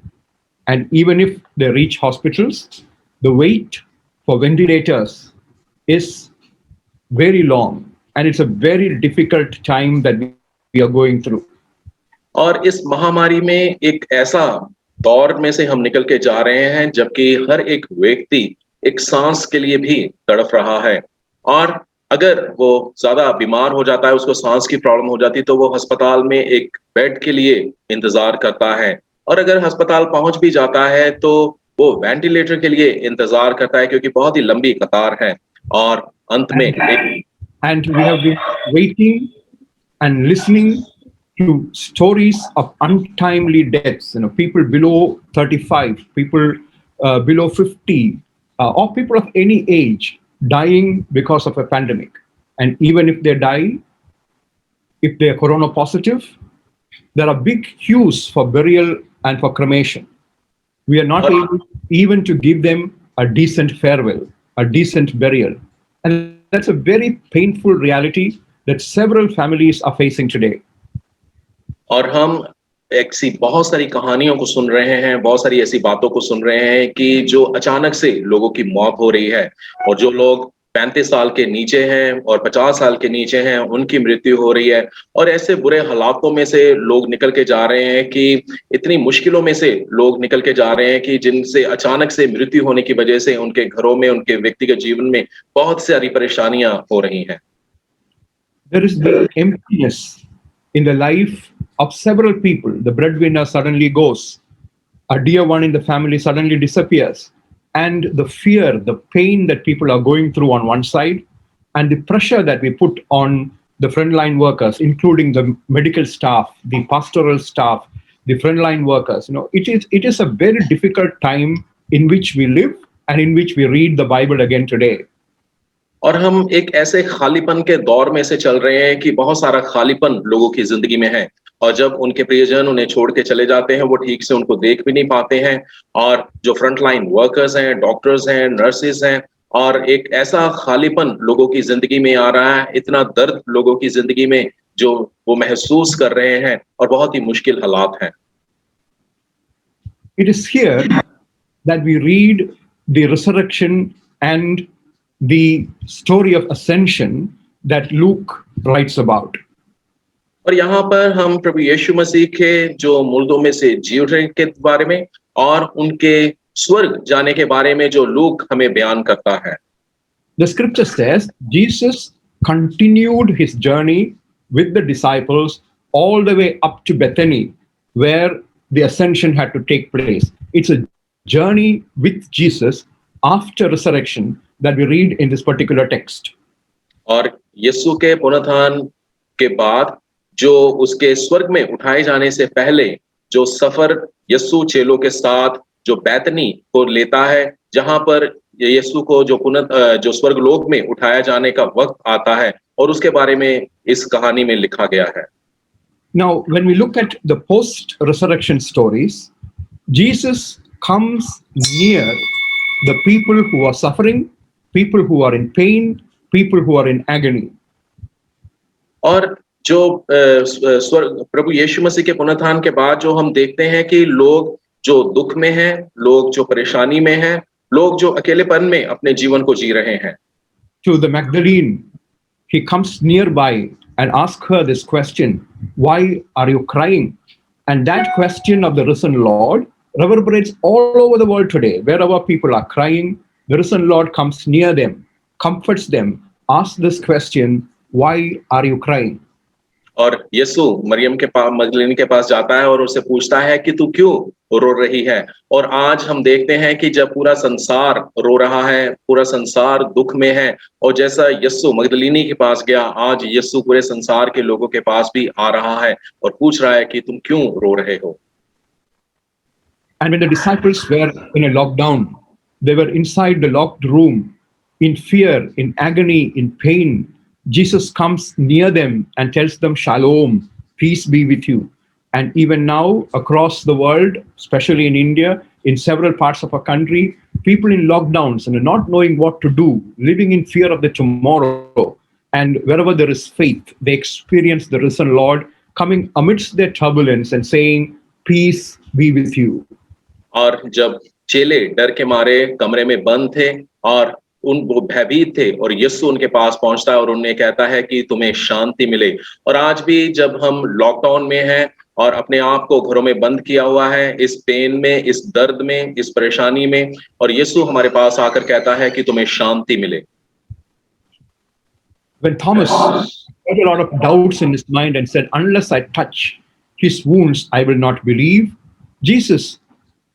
And even if they reach hospitals, the wait for ventilators is very long. And it's a very difficult time that we are going through. और इस महामारी में एक ऐसा दौर में से हम निकल के जा रहे हैं जबकि हर एक व्यक्ति एक सांस के लिए भी तड़प रहा है, और अगर वो ज्यादा बीमार हो जाता है, उसको सांस की प्रॉब्लम हो जाती है, तो वो अस्पताल में एक बेड के लिए इंतजार करता है, और अगर अस्पताल पहुंच भी जाता है तो वो वेंटिलेटर के लिए इंतजार करता है क्योंकि बहुत ही लंबी कतार है। और अंत में and we have been waiting and listening to stories of untimely deaths, people below 35, people below 50, or people of any age dying because of a pandemic. And even if they die, if they are corona positive, there are big queues for burial and for cremation. We are not able even to give them a decent farewell, a decent burial. And that's a very painful reality that several families are facing today. और हम ऐसी बहुत सारी कहानियों को सुन रहे हैं, बहुत सारी ऐसी बातों को सुन रहे हैं कि जो अचानक से लोगों की मौत हो रही है, और जो लोग 35 साल के नीचे हैं और 50 साल के नीचे हैं उनकी मृत्यु हो रही है। और ऐसे बुरे हालातों में से लोग निकल के जा रहे हैं कि इतनी मुश्किलों में से लोग निकल के जा रहे हैं कि जिनसे अचानक से मृत्यु होने की वजह से उनके घरों में, उनके व्यक्तिगत जीवन में बहुत सारी परेशानियां हो रही हैं। There is the emptiness in the life of several people. The breadwinner suddenly goes, a dear one in the family suddenly disappears, and the fear, the pain that people are going through on one side, and the pressure that we put on the frontline workers, including the medical staff, the pastoral staff, the frontline workers. It is a very difficult time in which we live and in which we read the Bible again today. और हम एक ऐसे खालीपन के दौर में से चल रहे हैं कि बहुत सारा खालीपन लोगों की जिंदगी में है, और जब उनके प्रियजन उन्हें छोड़ के चले जाते हैं, वो ठीक से उनको देख भी नहीं पाते हैं, और जो फ्रंटलाइन वर्कर्स हैं, डॉक्टर्स हैं, नर्सेस हैं, और एक ऐसा खालीपन लोगों की जिंदगी में आ रहा है, इतना दर्द लोगों की जिंदगी में जो वो महसूस कर रहे हैं, और बहुत ही मुश्किल हालात हैं। It is here that we read the resurrection and the story of ascension that Luke writes about. और यहाँ पर हम प्रभु यीशु मसीह के जो मुर्दों में से जी उठने के बारे में और उनके स्वर्ग जाने के बारे में जो लूक हमें बयान करता है। The scripture says Jesus continued his journey with the disciples all the way up to Bethany, where the ascension had to take place. It's a journey with Jesus after resurrection that we read in this particular text. और यीशु के पुनरुत्थान के बाद जो उसके स्वर्ग में उठाए जाने से पहले जो सफर यीशु चेलों के साथ जो बैतनी को लेता है, जहां पर यीशु को जो स्वर्गलोक में उठाया जाने का वक्त आता है, और उसके बारे में इस कहानी में लिखा गया है। Now, when we look at the post-resurrection stories, Jesus comes near the people who are suffering, people who are in pain, people who are in agony. और जो प्रभु यीशु मसीह के पुनरुत्थान के बाद जो हम देखते हैं कि लोग जो दुख में हैं, लोग जो परेशानी में हैं, लोग जो अकेलेपन में अपने जीवन को जी रहे हैं। To the Magdalene, he comes nearby and ask her this question, why are you crying? And that question of the risen Lord reverberates all over the world today. Wherever people are crying, the risen Lord comes near them, comforts them, asks this question, why are you crying? और यीशु मरियम के पास, मगदलीनी के पास जाता है और उससे पूछता है कि तू क्यों रो रही है। और आज हम देखते हैं कि जब पूरा संसार रो रहा है, पूरा संसार दुख में है, और जैसा यीशु मगदलीनी के पास गया, आज यीशु पूरे संसार के लोगों के पास भी आ रहा है और पूछ रहा है कि तुम क्यों रो रहे हो। And when the disciples were in a lockdown, they were inside the locked room, in fear, in agony, in pain. Jesus comes near them and tells them, Shalom, peace be with you. And even now, across the world, especially in India, in several parts of our country, people in lockdowns and not knowing what to do, living in fear of the tomorrow. And wherever there is faith, they experience the risen Lord coming amidst their turbulence and saying, peace be with you. और जब चेले डर के मारे कमरे में बंद थे और वो भयभीत थे, और यीशु उनके पास पहुंचता है और उन्हें कहता है कि तुम्हें शांति मिले। और आज भी जब हम लॉकडाउन में हैं और अपने आप को घरों में बंद किया हुआ है, इस पेन में, इस दर्द में, इस परेशानी में, और यीशु हमारे पास आकर कहता है कि तुम्हें शांति मिले। When Thomas had a lot of doubts in his mind and said, unless I touch his wounds, I will not believe, Jesus,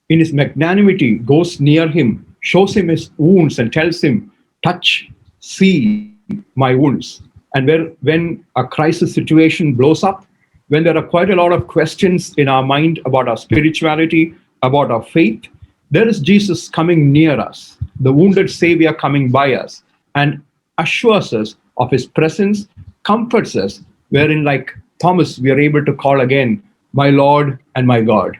in his magnanimity, goes near him, shows him his wounds and tells him, touch, see my wounds. And when a crisis situation blows up, when there are quite a lot of questions in our mind about our spirituality, about our faith, there is Jesus coming near us, the wounded Savior coming by us, and assures us of his presence, comforts us, wherein like Thomas, we are able to call again, my Lord and my God.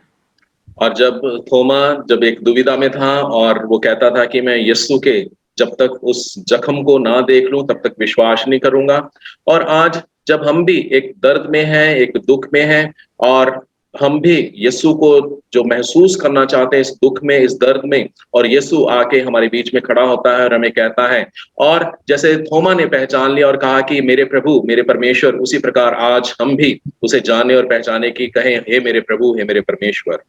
और जब थोमा जब एक दुविधा में था और वो कहता था कि मैं यीशु के जब तक उस जख्म को ना देख लूं तब तक विश्वास नहीं करूंगा, और आज जब हम भी एक दर्द में हैं, एक दुख में हैं, और हम भी यीशु को जो महसूस करना चाहते हैं इस दुख में, इस दर्द में, और यीशु आके हमारे बीच में खड़ा होता है और हमें कहता है, और जैसे थोमा ने पहचान लिया और कहा कि मेरे प्रभु, मेरे परमेश्वर, उसी प्रकार आज हम भी उसे जाने और पहचाने की कहें, हे मेरे प्रभु, हे मेरे परमेश्वर।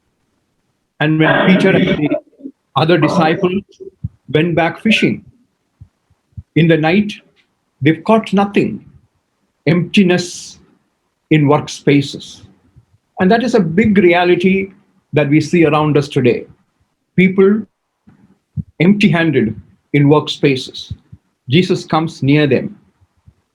And when Peter and the other disciples went back fishing, in the night, they've caught nothing. Emptiness in workspaces. And that is a big reality that we see around us today. People empty-handed in workspaces. Jesus comes near them,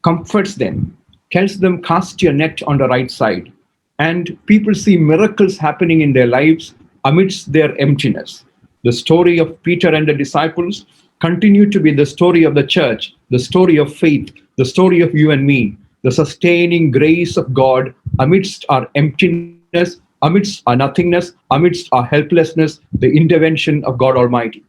comforts them, tells them, cast your net on the right side. And people see miracles happening in their lives amidst their emptiness. The story of Peter and the disciples continue to be the story of the church, the story of faith, the story of you and me, the sustaining grace of God amidst our emptiness, amidst our nothingness, amidst our helplessness, the intervention of God Almighty.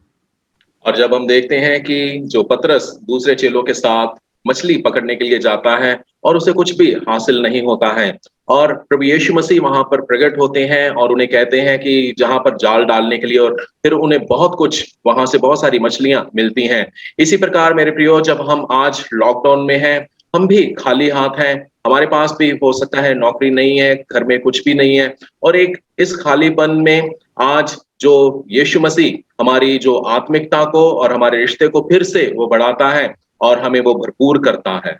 और जब हम देखते हैं कि जो पतरस दूसरे चेलों के साथ मछली पकड़ने के लिए जाता है और उसे कुछ भी हासिल नहीं होता है, और प्रभु यीशु मसीह वहां पर प्रकट होते हैं और उन्हें कहते हैं कि जहां पर जाल डालने के लिए, और फिर उन्हें बहुत कुछ वहां से बहुत सारी मछलियां मिलती हैं। इसी प्रकार मेरे प्रियो, जब हम आज लॉकडाउन में हैं, हम भी खाली हाथ हैं, हमारे पास भी हो सकता है नौकरी नहीं है, घर में कुछ भी नहीं है, और एक इस खालीपन में आज जो यीशु मसीह हमारी जो आत्मिकता को और हमारे रिश्ते को फिर से वो बढ़ाता है और हमें वो भरपूर करता है।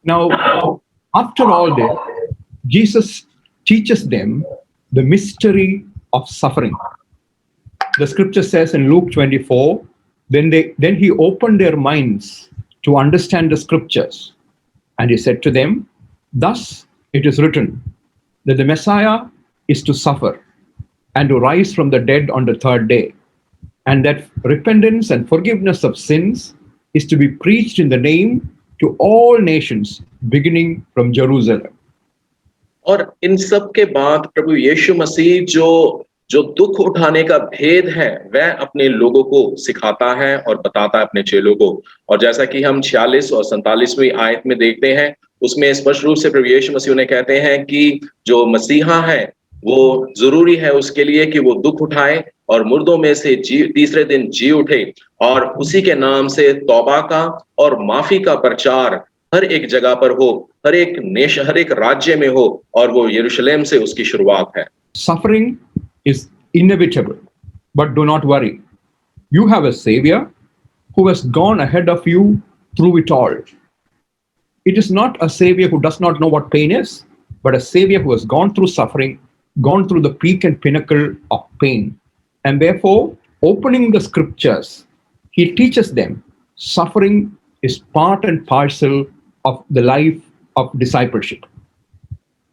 Now, after all this, Jesus teaches them the mystery of suffering. The scripture says in Luke 24, then he opened their minds to understand the scriptures. And he said to them, thus it is written that the Messiah is to suffer and to rise from the dead on the third day, and that repentance and forgiveness of sins is to be preached in the name to all nations, beginning from Jerusalem. और इन सब के बाद प्रभु यीशु मसीह जो दुख उठाने का भेद है वह अपने लोगों को सिखाता है और बताता है अपने चेलों को। और जैसा कि हम 46 और 47वीं आयत में देखते हैं, उसमें स्पष्ट रूप से प्रभु यीशु मसीह उन्हें कहते हैं कि जो मसीहा है वो जरूरी है उसके लिए कि वो दुख उठाए और मुर्दों में से तीसरे दिन जी उठे, और उसी के नाम से तौबा का और माफी का प्रचार हर एक जगह पर हो, हर एक राज्य में हो, और वो यरूशलेम से उसकी शुरुआत है। Suffering is inevitable, but do not worry. You have a Savior who has gone ahead of you through it all. It is not a Savior who does not know what pain is, but a Savior who has gone through suffering, gone through the peak and pinnacle of pain. And therefore, opening the scriptures, he teaches them suffering is part and parcel of the life of discipleship.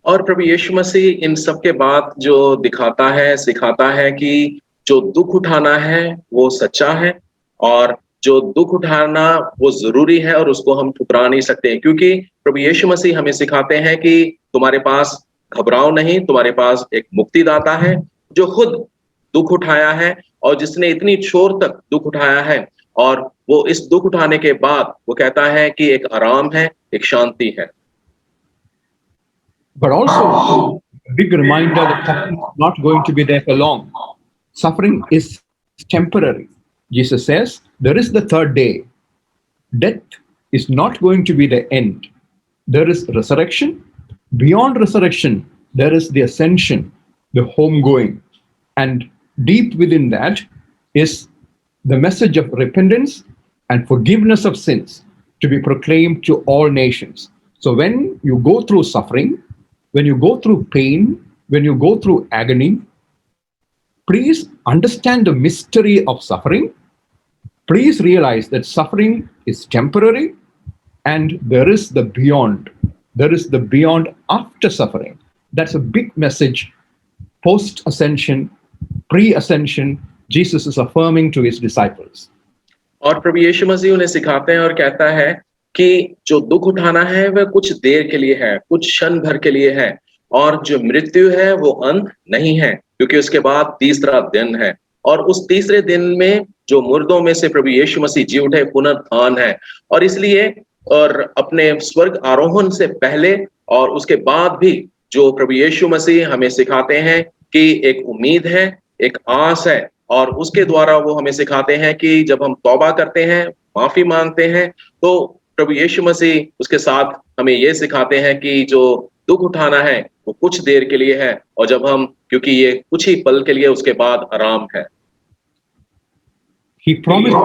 और प्रभु यीशु मसीह इन सब के बाद जो दिखाता है, सिखाता है कि जो दुख उठाना है वो सच्चा है, और जो दुख उठाना वो जरूरी है, और उसको हम ठुकरा नहीं सकते, क्योंकि प्रभु यीशु मसीह हमें सिखाते हैं कि तुम्हारे पास घबराओ नहीं, तुम्हारे पास एक मुक्तिदाता है जो खुद दुख उठाया है, और जिसने इतनी छोर तक दुख उठाया है, और वो इस दुख उठाने के बाद वो कहता है कि एक आराम है, एक शांति है। But also, a big reminder that suffering is not going to be there for long. Suffering is temporary. Jesus says, there is the third day. Death is not going to be the end. There is resurrection. Beyond resurrection, there is the ascension, the homegoing. And deep within that is the message of repentance and forgiveness of sins to be proclaimed to all nations. So when you go through suffering, when you go through pain, when you go through agony, please understand the mystery of suffering. Please realize that suffering is temporary, and there is the beyond. There is the beyond after suffering. That's a big message. Post-ascension, pre-ascension, Jesus is affirming to his disciples. और प्रभु यीशु मसीह उन्हें सिखाते हैं और कहता है कि जो दुख उठाना है वह कुछ देर के लिए है, कुछ क्षण भर के लिए है, और जो मृत्यु है वो अंत नहीं है, क्योंकि उसके बाद तीसरा दिन है, और उस तीसरे दिन में जो मुर्दों में से प्रभु यीशु मसीह जी उठे पुनरुत्थान है। और इसलिए और अपने स्वर्ग आरोहण से पहले और उसके बाद भी जो प्रभु यीशु मसीह हमें सिखाते हैं कि एक उम्मीद है, एक आस है, और उसके द्वारा वो हमें सिखाते हैं कि जब हम तौबा करते हैं, माफी मांगते हैं, तो प्रभु यीशु मसीह उसके साथ हमें ये सिखाते हैं कि जो दुख उठाना है वो कुछ देर के लिए है, और जब हम, क्योंकि ये कुछ ही पल के लिए, उसके बाद आराम है। He promised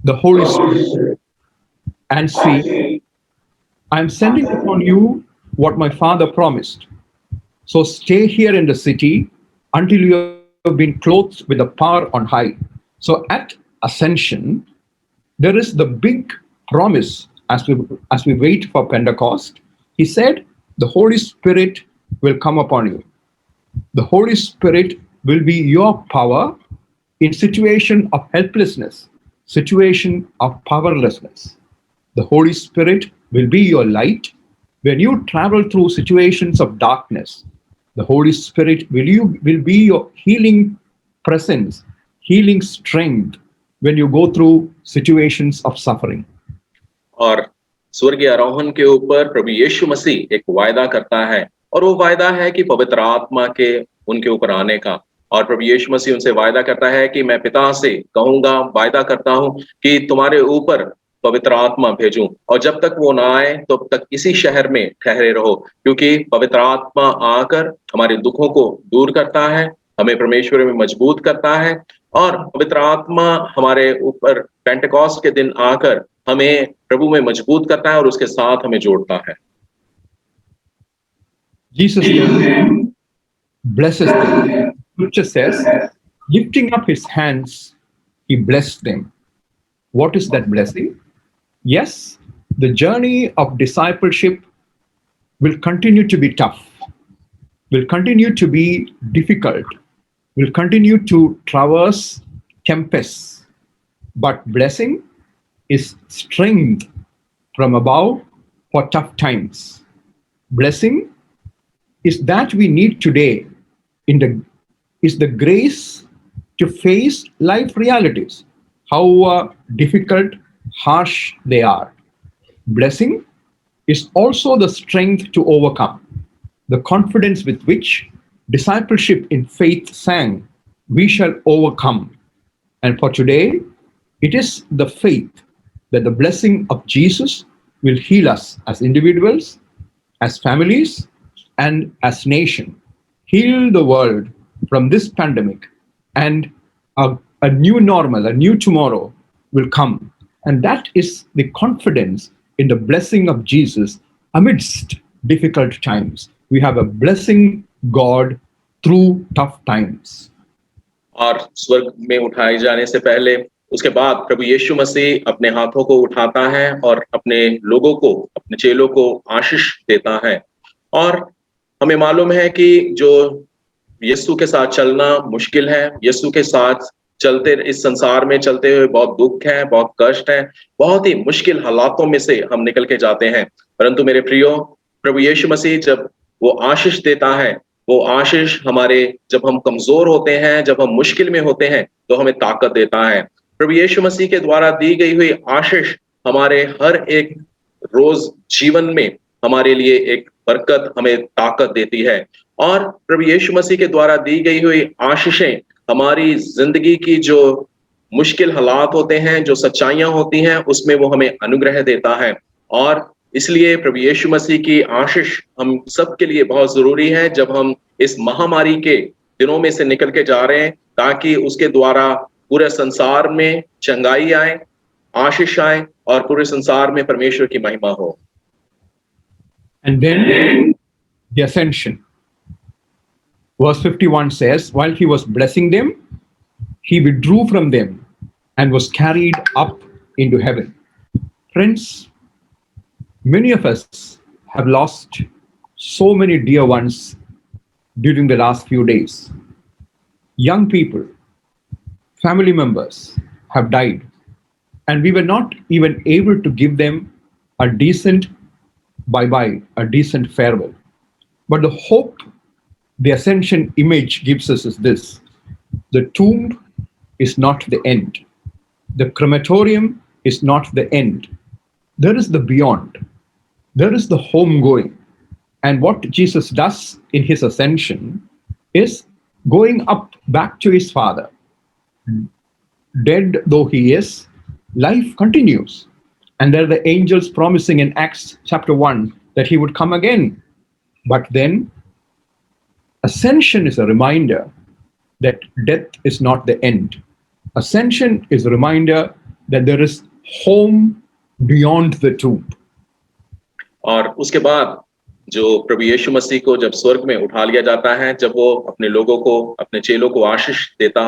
the Holy Spirit, and see, I am sending upon you what my Father promised. So stay here in the city until you have been clothed with the power on high. So at ascension, there is the big promise as we wait for Pentecost. He said, the Holy Spirit will come upon you. The Holy Spirit will be your power in situation of helplessness, situation of powerlessness. The Holy Spirit will be your light when you travel through situations of darkness. The Holy Spirit will be your healing presence, healing strength when you go through situations of suffering. और स्वर्गीय आरोहण के ऊपर प्रभु यीशु मसीह एक वायदा करता है, और वो वायदा है कि पवित्र आत्मा के उनके ऊपर आने का। और प्रभु यीशु मसीह उनसे वायदा करता है कि मैं पिता से कहूंगा, वायदा करता हूं कि तुम्हारे ऊपर पवित्र आत्मा भेजूं, और जब तक वो ना आए तब तक इसी शहर में ठहरे रहो, क्योंकि पवित्र आत्मा आकर हमारे दुखों को दूर करता है, हमें परमेश्वर में मजबूत करता है, और पवित्र आत्मा हमारे ऊपर पेंटेकोस्ट के दिन आकर हमें प्रभु में मजबूत करता है और उसके साथ हमें जोड़ता है। Jesus blesses them. Scripture says, lifting up his hands, he blessed them. What is that blessing? Yes, the journey of discipleship will continue to be tough, will continue to be difficult, will continue to traverse tempests. But blessing is strength from above for tough times. Blessing is that we need today is the grace to face life realities, however difficult, harsh they are. Blessing is also the strength to overcome, the confidence with which discipleship in faith sang, we shall overcome. And for today, it is the faith that the blessing of Jesus will heal us as individuals, as families, and as nation. Heal the world from this pandemic, and a new normal, a new tomorrow will come. And that is the confidence in the blessing of Jesus amidst difficult times. We have a blessing God through tough times. और स्वर्ग में उठाए जाने से पहले उसके बाद प्रभु यीशु मसीह अपने हाथों को उठाता है और अपने लोगों को, अपने चेलों को आशीष देता है। और हमें मालूम है कि जो यीशु के साथ चलना मुश्किल है, यीशु के साथ चलते इस संसार में चलते हुए बहुत दुख है, बहुत कष्ट है, बहुत ही मुश्किल हालातों में से हम निकल के जाते हैं। परंतु मेरे प्रियो, प्रभु यीशु मसीह जब वो आशीष देता है, वो आशीष हमारे, जब हम कमजोर होते हैं, जब हम मुश्किल में होते हैं, तो हमें ताकत देता है। प्रभु यीशु मसीह के द्वारा दी गई हुई आशीष हमारे हर एक रोज जीवन में हमारे लिए एक बरकत, हमें ताकत देती है। और प्रभु यीशु मसीह के द्वारा दी गई हुई आशीषें हमारी जिंदगी की जो मुश्किल हालात होते हैं, जो सच्चाइयां होती हैं, उसमें वो हमें अनुग्रह देता है। और इसलिए प्रभु यीशु मसीह की आशीष हम सबके लिए बहुत जरूरी है जब हम इस महामारी के दिनों में से निकल के जा रहे हैं, ताकि उसके द्वारा पूरे संसार में चंगाई आए, आशीष आए और पूरे संसार में परमेश्वर की महिमा हो। And then the ascension. Verse 51 says, while he was blessing them, he withdrew from them and was carried up into heaven. Friends, many of us have lost so many dear ones during the last few days. Young people, family members have died, and we were not even able to give them a decent bye-bye, a decent farewell. But the hope the ascension image gives us is this: the tomb is not the end. The crematorium is not the end. There is the beyond. There is the homegoing. And what Jesus does in his ascension is going up back to his Father. Dead though he is, life continues. And there are the angels promising in Acts chapter 1 that he would come again. But then ascension is a reminder that death is not the end. Ascension is a reminder that there is home beyond the tomb. और उसके बाद जो प्रभु यीशु मसीह को जब स्वर्ग में उठा लिया जाता है, जब वो अपने लोगों को, अपने चेलों को आशीष देता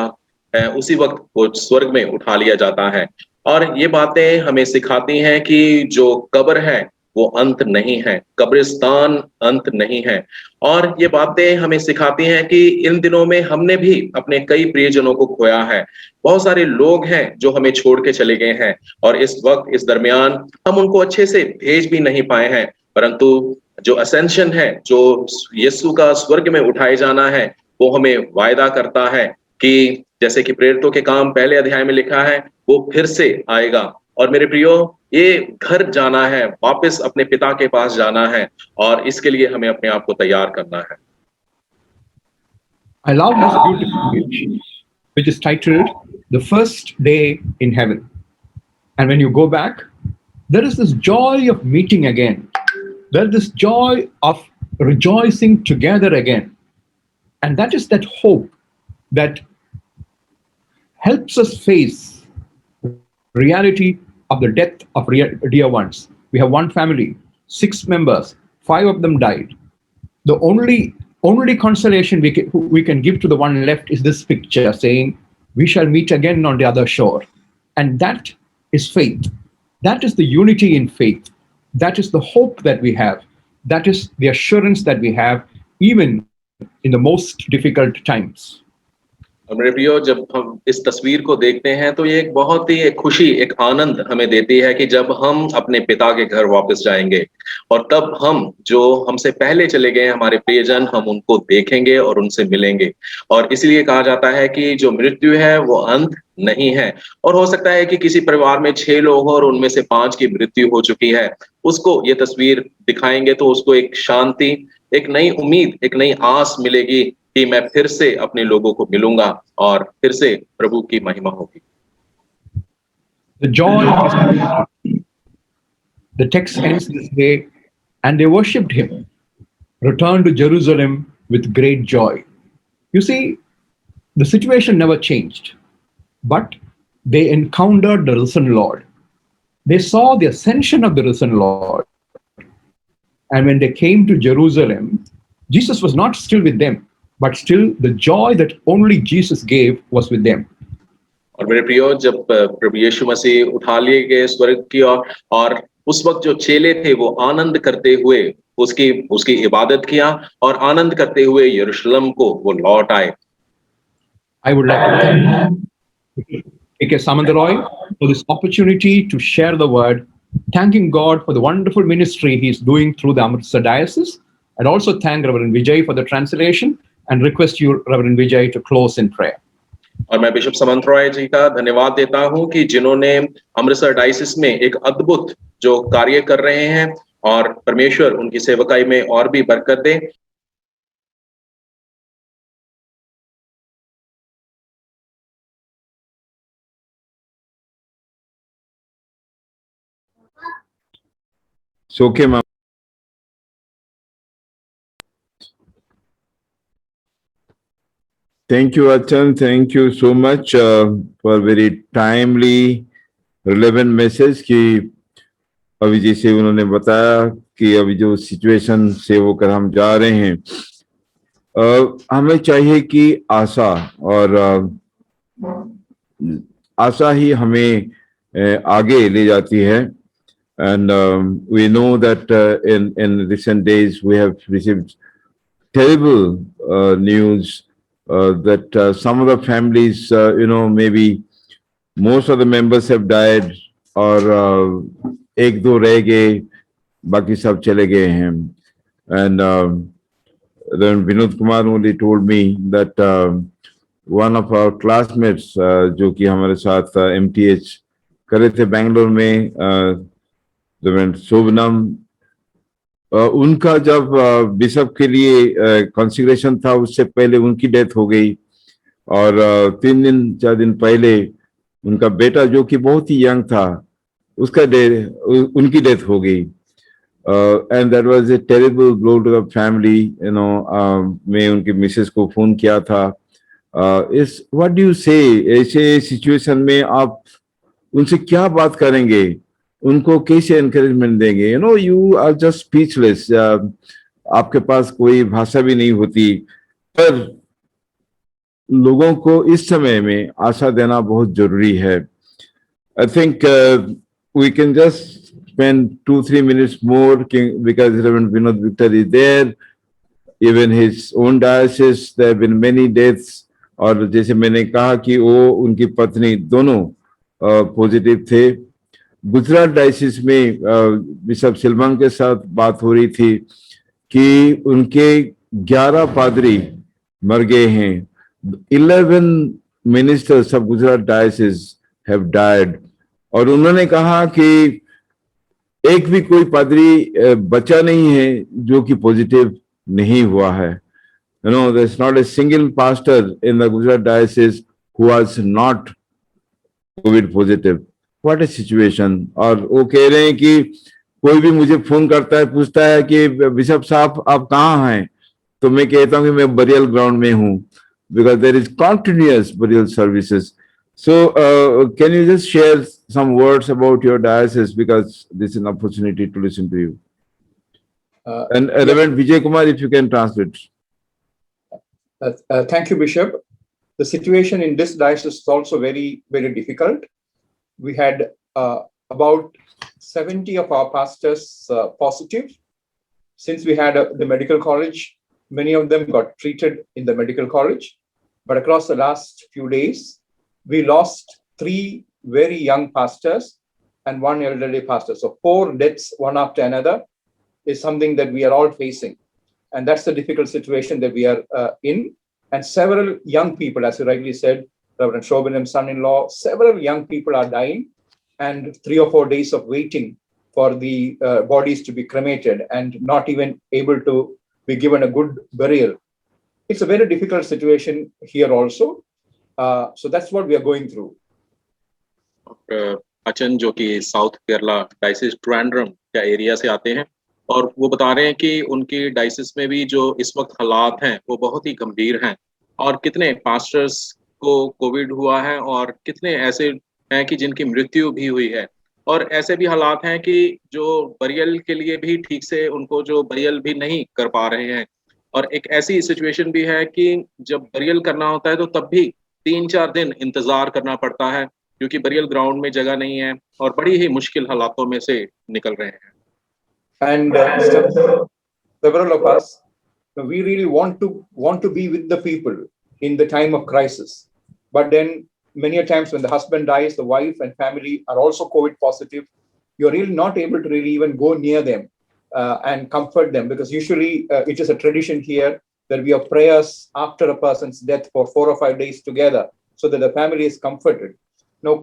है, उसी वक्त वो स्वर्ग में उठा लिया जाता है। और ये बातें हमें सिखाती हैं कि जो कब्र है वो अंत नहीं है, कब्रिस्तान अंत नहीं है। और ये बातें हमें सिखाती हैं कि इन दिनों में हमने भी अपने कई प्रियजनों को खोया है। बहुत सारे लोग हैं जो हमें छोड़ के चले गए हैं, और इस वक्त, इस दरमियान हम उनको अच्छे से भेज भी नहीं पाए हैं। परंतु जो असेंशन है, जो यीशु का स्वर्ग में उठाए जाना है, वो हमें वायदा करता है कि जैसे कि प्रेरितों के काम पहले अध्याय में लिखा है, वो फिर से आएगा। और मेरे प्रियो, ये घर जाना है, वापस अपने पिता के पास जाना है, और इसके लिए हमें अपने आप को तैयार करना है। I love this beautiful image, which is titled The First Day in Heaven. And when you go back, there is this joy of meeting again. There is this joy of rejoicing together again. And that is that hope that helps us face reality of the death of dear ones. We have one family, 6 members, 5 of them died. The only consolation we can give to the one left is this picture saying, we shall meet again on the other shore. And that is faith. That is the unity in faith. That is the hope that we have. That is the assurance that we have even in the most difficult times. और मेरे प्रियो, जब हम इस तस्वीर को देखते हैं तो ये एक बहुत ही एक खुशी, एक आनंद हमें देती है कि जब हम अपने पिता के घर वापस जाएंगे, और तब हम जो हमसे पहले चले गए हमारे प्रियजन, हम उनको देखेंगे और उनसे मिलेंगे। और इसलिए कहा जाता है कि जो मृत्यु है वो अंत नहीं है। और हो सकता है कि किसी परिवार में 6 लोग हो और उनमें से 5 की मृत्यु हो चुकी है, उसको ये तस्वीर दिखाएंगे तो उसको एक शांति, एक नई उम्मीद, एक नई आस मिलेगी कि मैं फिर से अपने लोगों को मिलूंगा और फिर से प्रभु की महिमा होगी। The joy is The text ends this way, and they worshipped him, returned to Jerusalem with great joy. You see, the situation never changed, but they encountered the risen Lord. They saw the ascension of the risen Lord. And when they came to Jerusalem, Jesus was not still with them, but still the joy that only Jesus gave was with them. और मेरे प्रियो, जब प्रभु यीशु मसीह उठा लिए गए स्वर्ग की ओर, और उस वक्त जो चेले थे वो आनंद करते हुए उसकी इबादत किया और आनंद करते हुए यरूशलेम को वो लौट आए. I would like to thank A.K. Samandaroy for this opportunity to share the word, thanking God for the wonderful ministry he is doing through the Amritsar Diocese, and also thank Reverend Vijay for the translation and request you, Reverend Vijay, to close in prayer. और मैं bishop समंत रॉय जी का धन्यवाद देता हूं कि जिन्होंने Amritsar diocese में एक अद्भुत जो कार्य कर रहे हैं, और परमेश्वर उनकी सेवकाई में और भी बरकत दे. Okay, ma'am. Thank you, Achan. Thank you so much for very timely, relevant message कि अभी जैसे उन्होंने बताया कि अभी जो सिचुएशन से होकर हम जा रहे हैं, हमें चाहिए कि आशा, और आशा ही हमें आगे ले जाती है. And we know that in recent days we have received terrible news that some of the families, maybe most of the members have died, और एक दो रह गए, बाकी सब चले गए हैं. And then Vinod Kumar only told me that one of our classmates जो कि हमारे साथ MTH करे थे बैंगलोर में, शोभनम, उनका जब बिशप के लिए कॉन्सिग्रेशन था उससे पहले उनकी डेथ हो गई, और 4 दिन पहले उनका बेटा जो कि बहुत ही यंग था उनकी डेथ हो गई. And that was a terrible blow to the family. मैं उनकी मिसेस को फोन किया था. इस व्हाट डू यू से, ऐसे सिचुएशन में आप उनसे क्या बात करेंगे, उनको कैसे एनकरेजमेंट देंगे? You are just speechless. आपके पास कोई भाषा भी नहीं होती, पर लोगों को इस समय में आशा देना बहुत जरूरी है. I think we can just spend 2-3 minutes more because Reverend Vinod Victor is there. Even his own diocese, there have been many deaths. और जैसे मैंने कहा कि वो उनकी पत्नी दोनों पॉजिटिव थे. गुजरात डायसिस में बिशप सिल्वन के साथ बात हो रही थी कि उनके 11 पादरी मर गए हैं. 11 ministers of Gujarat diocese have died. और उन्होंने कहा कि एक भी कोई पादरी बचा नहीं है जो कि पॉजिटिव नहीं हुआ है. There's not a single pastor in the Gujarat diocese who was not COVID positive. What a situation. और वो कह रहे हैं कि कोई भी मुझे फोन करता है, पूछता है कि बिशप साहब आप कहाँ हैं, तो मैं कहता हूँ कि मैं बरियल ग्राउंड में हूँ, because there is continuous burial services. So can you just share some words about your diocese, because this is an opportunity to listen to you. And Reverend Vijay Kumar, if you can translate. Thank you, Bishop. The situation in this diocese is also very, very difficult. We had about 70 of our pastors positive. Since we had the medical college, many of them got treated in the medical college. But across the last few days, we lost 3 very young pastors and 1 elderly pastor. So 4 deaths, one after another, is something that we are all facing. And that's the difficult situation that we are in. And several young people, as you rightly said, Reverend Shobhanam's son-in-law, several young people are dying, and 3 or 4 days of waiting for the bodies to be cremated and not even able to be given a good burial. It's a very difficult situation here also. So that's what we are going through. Achan, जो कि south Kerala diocese Trivandrum या area से आते हैं और वो बता रहे हैं कि उनकी डायसिस में भी जो इस वक्त हालात हैं वो बहुत ही गंभीर हैं और कितने पास्टर्स को कोविड हुआ है और कितने ऐसे हैं कि जिनकी मृत्यु भी हुई है और ऐसे भी हालात हैं कि जो बरियल के लिए भी ठीक से उनको जो बरियल भी नहीं कर पा रहे हैं और एक ऐसी सिचुएशन भी है कि जब बरियल करना होता है तो तब भी 3-4 दिन इंतजार करना पड़ता है क्योंकि बरियल ग्राउंड में जगह नहीं है और बड़ी ही मुश्किल हालातों में से निकल रहे हैं And several of us, we really want to be with the people in the time of crisis. But then many a times when the husband dies, the wife and family are also COVID positive, you're really not able to really even go near them and comfort them, because usually it is a tradition here that we have prayers after a person's death for 4 or 5 days together so that the family is comforted. Now,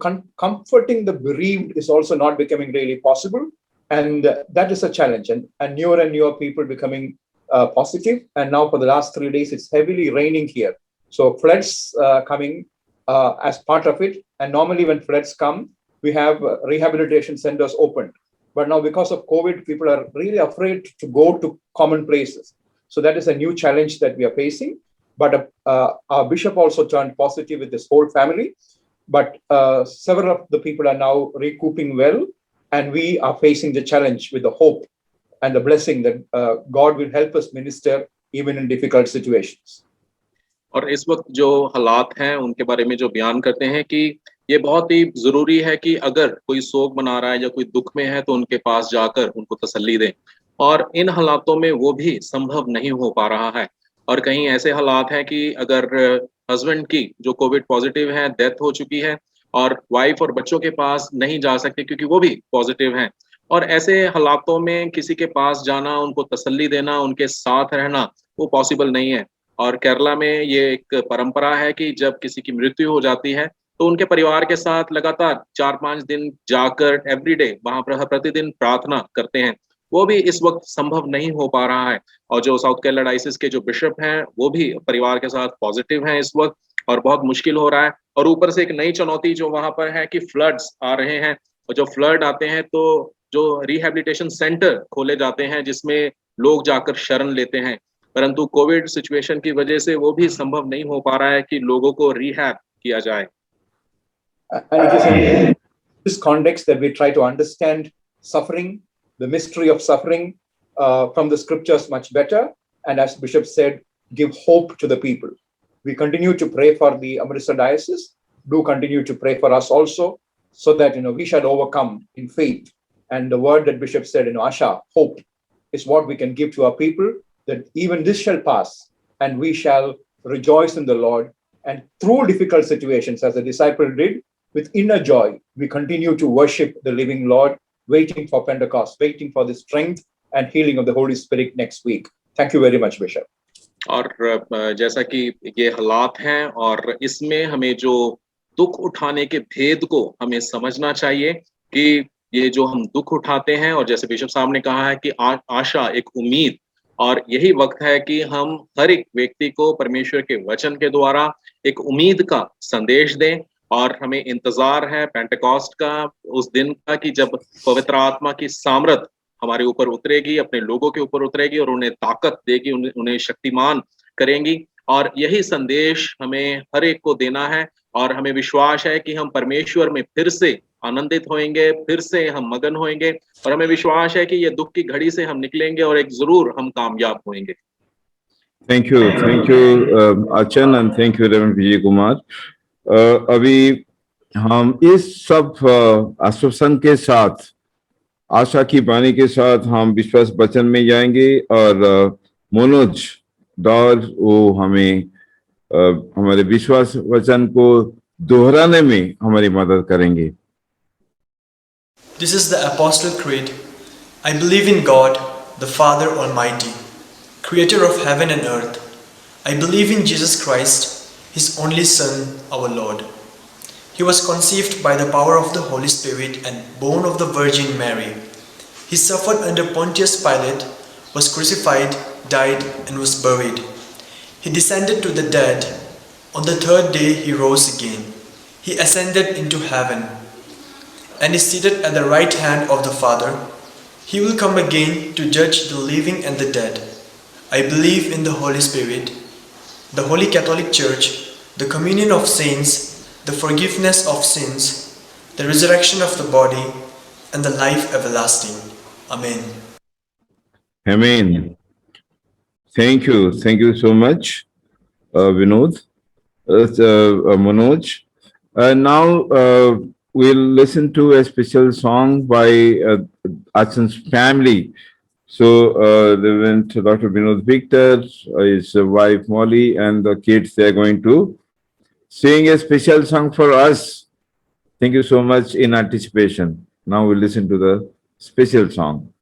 comforting the bereaved is also not becoming really possible. And that is a challenge. And newer people becoming positive. And now for the last 3 days, it's heavily raining here. So floods coming as part of it. And normally when floods come, we have rehabilitation centers opened. But now because of COVID, people are really afraid to go to common places. So that is a new challenge that we are facing. But our bishop also turned positive with his whole family. But several of the people are now recouping well. And we are facing the challenge with the hope and the blessing that God will help us minister even in difficult situations. और इस वक्त जो हालात हैं उनके बारे में जो बयान करते हैं कि ये बहुत ही जरूरी है कि अगर कोई सोग मना रहा है या कोई दुख में है तो उनके पास जाकर उनको तसल्ली दें और इन हालातों में वो भी संभव नहीं हो पा रहा है और कहीं ऐसे हालात हैं कि अगर हस्बैंड की जो कोविड पॉजिटिव है डेथ हो चुकी है और वाइफ और बच्चों के पास नहीं जा सकते क्योंकि वो भी पॉजिटिव हैं और ऐसे हालातों में किसी के पास जाना उनको तसल्ली देना उनके साथ रहना वो पॉसिबल नहीं है और केरला में ये एक परंपरा है कि जब किसी की मृत्यु हो जाती है तो उनके परिवार के साथ लगातार 4-5 दिन जाकर एवरीडे वहां पर प्रतिदिन प्रार्थना करते हैं वो भी इस वक्त संभव नहीं हो पा रहा है और जो साउथ केरला डायसिस के जो बिशप हैं वो भी परिवार के साथ पॉजिटिव हैं इस वक्त और बहुत मुश्किल हो रहा है और ऊपर से एक नई चुनौती जो वहां पर है कि फ्लड्स आ रहे हैं और जो फ्लड आते हैं तो जो रिहैबिलिटेशन सेंटर खोले जाते हैं जिसमें लोग जाकर शरण लेते हैं परंतु कोविड सिचुएशन की वजह से वो भी संभव नहीं हो पा रहा है कि लोगों को रिहैब किया जाए And it is in this context that we try to understand suffering, the mystery of suffering from the scriptures much better. And as Bishop said, give hope to the people. We continue to pray for the Amritsar Diocese. Do continue to pray for us also, so that we shall overcome in faith. And the word that Bishop said, Asha, hope, is what we can give to our people. That even this shall pass, and we shall rejoice in the Lord. And through difficult situations, as the disciple did, with inner joy, we continue to worship the living Lord, waiting for Pentecost, waiting for the strength and healing of the Holy Spirit next week. Thank you very much, Bishop. और जैसा कि ये हालात हैं और इसमें हमें जो दुख उठाने के भेद को हमें समझना चाहिए कि ये जो हम दुख उठाते हैं और जैसे बिशप साहब ने कहा है कि आशा एक उम्मीद और यही वक्त है कि हम हर एक व्यक्ति को परमेश्वर के वचन के द्वारा एक उम्मीद का संदेश दें और हमें इंतजार है पेंटेकॉस्ट का उस दिन का कि जब पवित्र आत्मा की सामर्थ हमारे ऊपर उतरेगी अपने लोगों के ऊपर उतरेगी और उन्हें ताकत देगी उन्हें शक्तिमान करेंगी और यही संदेश हमें हर एक को देना है और हमें विश्वास है कि हम परमेश्वर में फिर से आनंदित होंगे फिर से हम मगन होंगे और हमें विश्वास है कि ये दुख की घड़ी से हम निकलेंगे और एक जरूर हम कामयाब होंगे थैंक यू अर्चन and thank you reverend Vijay Kumar अभी हम इस सब आश्वासन के साथ आशा की वाणी के साथ हम विश्वास वचन में जाएंगे और मनोज दौर वो हमें हमारे विश्वास वचन को दोहराने में हमारी मदद करेंगे This is the Apostle Creed. I believe in God, the Father Almighty, creator of heaven and earth. I believe in Jesus Christ, His only Son, our Lord. He was conceived by the power of the Holy Spirit and born of the Virgin Mary. He suffered under Pontius Pilate, was crucified, died, and was buried. He descended to the dead. On the third day he rose again. He ascended into heaven and is seated at the right hand of the Father. He will come again to judge the living and the dead. I believe in the Holy Spirit, the Holy Catholic Church, the communion of saints, the forgiveness of sins, the resurrection of the body, and the life everlasting. Amen. Amen. Thank you. Thank you so much, Vinod, Manoj. Now we'll listen to a special song by Achan's family. So Reverend Dr. Vinod Victor, his wife Molly, and the kids, they're going to sing a special song for us. Thank you so much in anticipation. Now we'll listen to the special song.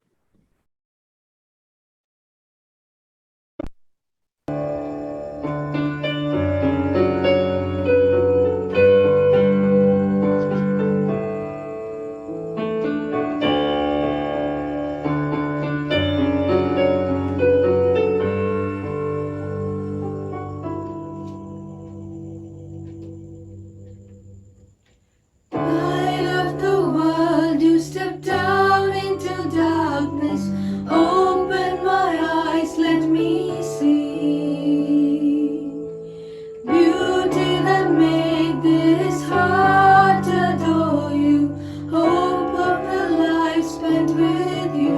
Light of the world, you step down into darkness. Open my eyes, let me see beauty that made this heart adore you. Hope of the life spent with you.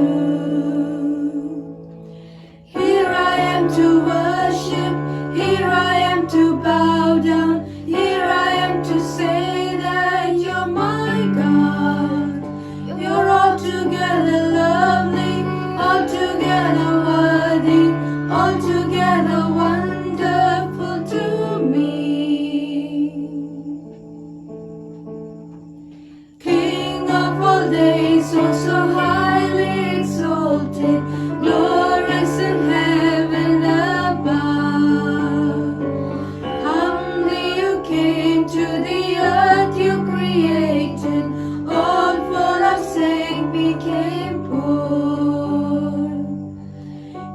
Here I am to worship, here I am to bow down, here I am to say that you're my God. You're altogether lovely, altogether worthy, altogether wonderful to me. King of all days, oh so highly exalted, glorious in heaven above. Humbly you came to the earth you created, all for our sake became poor.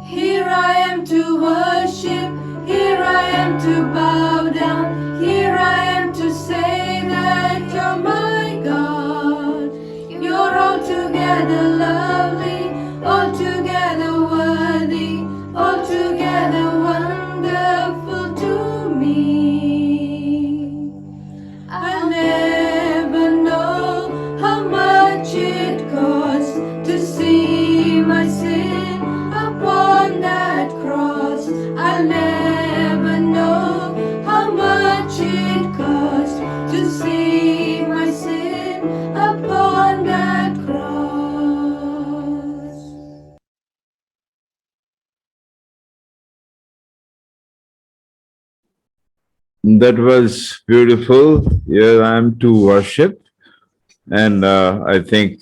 Here I am to worship, here I am to bow down, here I am to say that you're my God. You're altogether lovely, altogether worthy, altogether wonderful to me. I'll never know how much it costs to see my sin upon that cross. I'll never know how much it costs to see my sin upon that cross. That was beautiful. Here I am to worship. And I think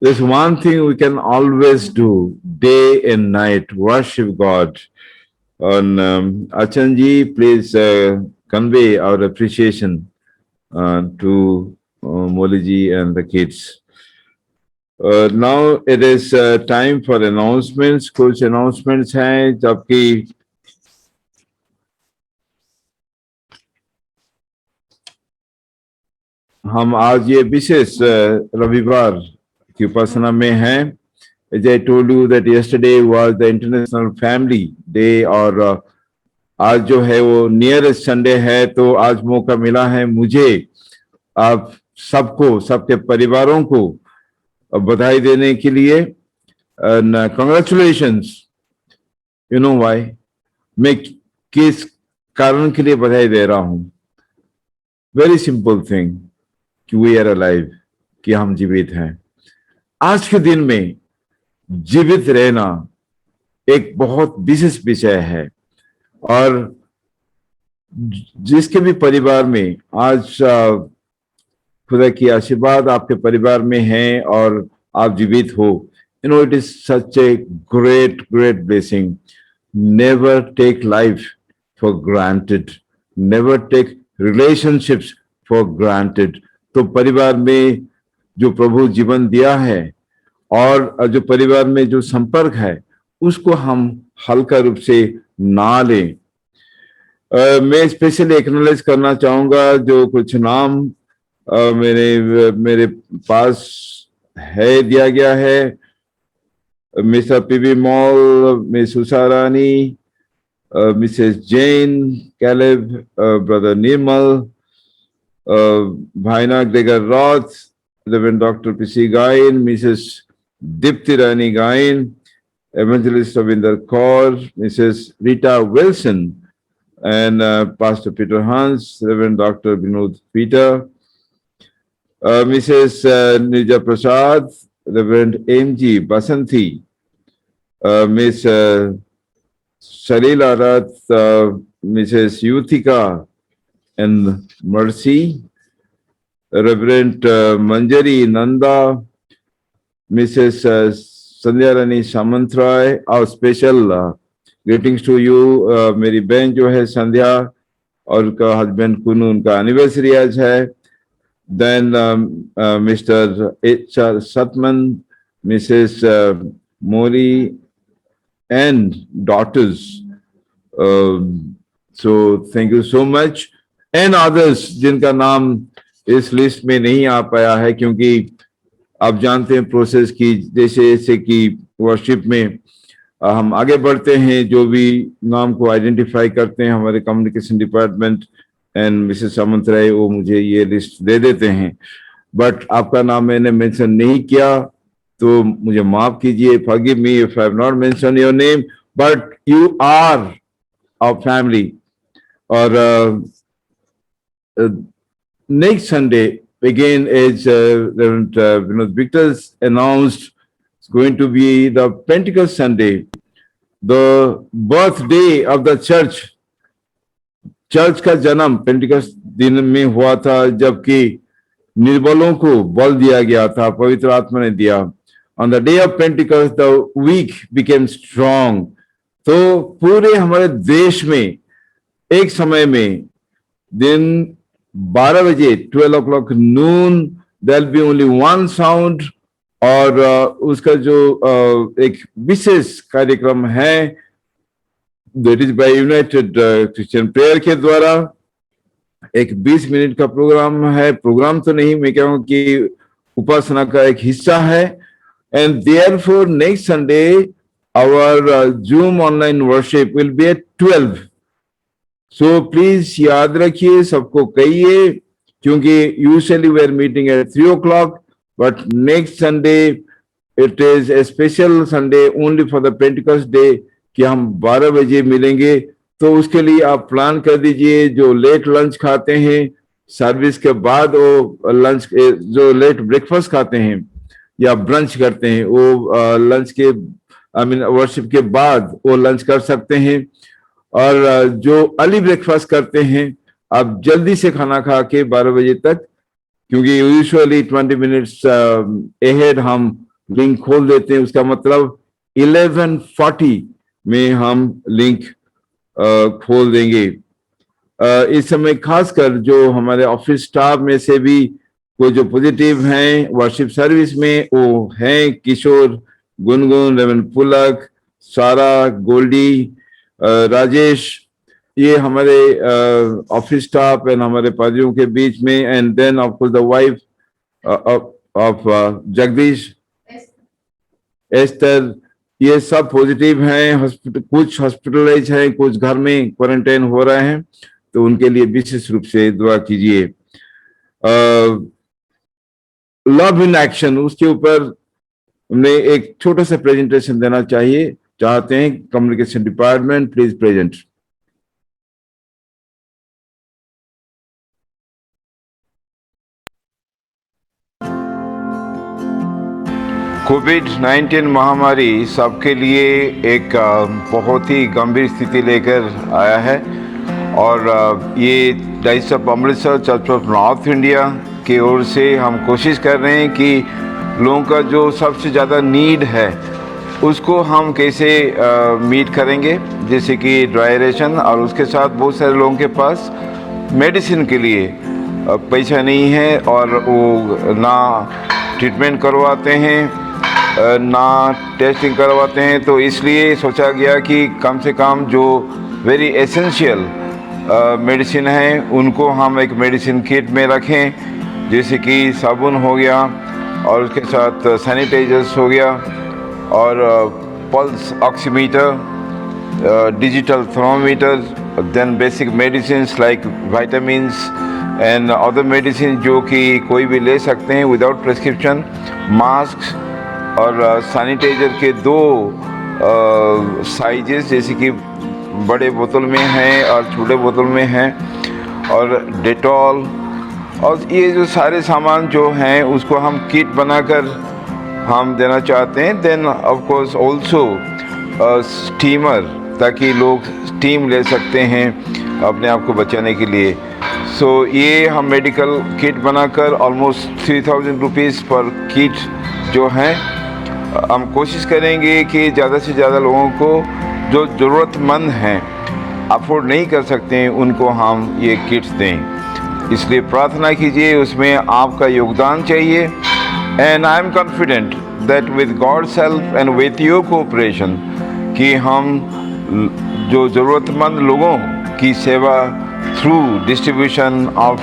there's one thing we can always do, day and night, worship God. And Achanji, please convey our appreciation to Moliji and the kids. Now it is time for announcements. कुछ announcements हैं जबकि हम आज ये विशेष रविवार की उपासना में हैं. As I told you that yesterday was the International Family Day और आज जो है वो नियरेस्ट संडे है, तो आज मौका मिला है मुझे आप सबको, सबके परिवारों को बधाई देने के लिए. Congratulations. You know why? मैं किस कारण के लिए बधाई दे रहा हूँ? Very simple thing कि we are alive, कि हम जीवित हैं. आज के दिन में जीवित रहना एक बहुत विशेष विषय है और जिसके भी परिवार में आज खुदा की आशीर्वाद आपके परिवार में है और आप जीवित हो, you know, it is such a great blessing. Never take life for granted. Never take relationships for granted. तो परिवार में जो प्रभु जीवन दिया है और जो परिवार में जो संपर्क है उसको हम हल्का रूप से ना लें. मैं स्पेशली एक्नॉलेज करना चाहूंगा जो कुछ नाम मेरे पास है दिया गया है Mr. P.B. Mall, Ms. Usarani, Mrs. Jane, Caleb, Brother Nirmal, Bhaina Gregor Roth, Reverend Dr. P.C. Gain, Mrs. Dipti Rani Gain, Evangelist Ravinder Kaur, Mrs. Rita Wilson, and Pastor Peter Hans, Reverend Dr. Vinod Peter, Mrs. Nija Prasad, Reverend M.G. Basanthi, Miss Shalila Rath, Mrs. Yuthika and Mercy, Reverend Manjari Nanda, Mrs. Sandhya Rani Samantray. Our special greetings to you. मेरी बहन जो है संध्या और उनका husband कुनू, उनका anniversary आज है. Then Mr. H.R. Satman, Mrs. Mori and daughters. So thank you so much. And others जिनका नाम इस लिस्ट में नहीं आ पाया है, क्योंकि आप जानते हैं प्रोसेस की, जैसे कि वर्शिप में हम आगे बढ़ते हैं, जो भी नाम को आइडेंटिफाई करते हैं हमारे communication department and Mrs Samantaray, वो मुझे ये लिस्ट दे देते हैं. बट आपका नाम मैंने मेंशन नहीं किया तो मुझे माफ कीजिए. Forgive me if I have not mention your name, but you are our family. और next Sunday, again, as Reverend Vinod Victor announced, it's going to be the Pentecost Sunday, the birthday of the church. Church का जन्म पेंटिकस्ट दिन में हुआ था, जबकि निर्बलों को बल दिया गया था, पवित्र आत्मा ने दिया. On the day of Pentecost, the weak became strong. तो पूरे हमारे देश में एक समय में दिन 12 बजे 12 o'clock noon, there'll be only one sound. और उसका जो एक विशेष कार्यक्रम है, that is by United Christian Prayer के द्वारा एक 20 मिनट का प्रोग्राम है. प्रोग्राम तो नहीं, मैं कहूँ कि उपासना का एक हिस्सा है. And therefore next Sunday our Zoom online worship will be at 12. So please याद रखिए, सबको कहिए, क्योंकि usually we are meeting at 3 o'clock, but next Sunday it is a special Sunday only for the Pentecost day कि हम 12 बजे मिलेंगे. तो उसके लिए आप प्लान कर दीजिए. जो लेट लंच खाते हैं सर्विस के बाद, वो लंच, जो लेट ब्रेकफास्ट खाते हैं या ब्रंच करते हैं, वो लंच के वर्शिप के बाद वो लंच कर सकते हैं. और जो अर्ली ब्रेकफास्ट करते हैं, आप जल्दी से खाना खा के 12 बजे तक, क्योंकि यूजुअली 20 मिनट्स अहेड हम लिंक खोल देते हैं. उसका मतलब 11:40 में हम लिंक खोल देंगे. इस समय खासकर जो हमारे ऑफिस स्टाफ में से भी कोई जो पॉजिटिव हैं वर्शिप सर्विस में, वो हैं किशोर, गुनगुन, रेवंड पुलक, सारा, गोल्डी, राजेश. ये हमारे ऑफिस स्टाफ एंड हमारे पादरियों के बीच में. And then of course the wife of Jagdish, Esther, ये सब पॉजिटिव हैं. कुछ हॉस्पिटलाइज हैं, कुछ घर में क्वारंटाइन हो रहे हैं, तो उनके लिए विशेष रूप से दुआ कीजिए. लव इन एक्शन, उसके ऊपर हमने एक छोटा सा प्रेजेंटेशन देना चाहते हैं. Communication department please present. कोविड-19 महामारी सबके लिए एक बहुत ही गंभीर स्थिति लेकर आया है. और ये dice of Amritsar church of north India की ओर से हम कोशिश कर रहे हैं कि लोगों का जो सबसे ज़्यादा नीड है उसको हम कैसे मीट करेंगे, जैसे कि ड्राई रेशन. और उसके साथ बहुत सारे लोगों के पास मेडिसिन के लिए पैसा नहीं है और वो ना ट्रीटमेंट करवाते हैं ना टेस्टिंग करवाते हैं. तो इसलिए सोचा गया कि कम से कम जो वेरी एसेंशियल मेडिसिन है उनको हम एक मेडिसिन किट में रखें, जैसे कि साबुन हो गया और उसके साथ सैनिटाइजर्स हो गया. और pulse oximeter, digital thermometers, then basic medicines like vitamins and other medicines जो कि कोई भी ले सकते हैं विदाउट प्रिस्क्रिप्शन, मास्क और सैनिटाइजर के 2 साइजेस, जैसे कि बड़े बोतल में हैं और छोटे बोतल में हैं, और डेटॉल, और ये जो सारे सामान जो हैं उसको हम किट बनाकर हम देना चाहते हैं। Then of course also steamer, ताकि लोग स्टीम ले सकते हैं अपने आप को बचाने के लिए। सो ये हम मेडिकल किट बनाकर ऑलमोस्ट 3000 रुपीज़ पर किट जो हैं, हम कोशिश करेंगे कि ज़्यादा से ज़्यादा लोगों को जो ज़रूरतमंद हैं, अफोर्ड नहीं कर सकते हैं, उनको हम ये किट्स दें। इसलिए प्रार्थना कीजिए, उसमें आपका योगदान चाहिए। And I am confident that with God's help and with your cooperation कि हम जो ज़रूरतमंद लोगों की सेवा through distribution of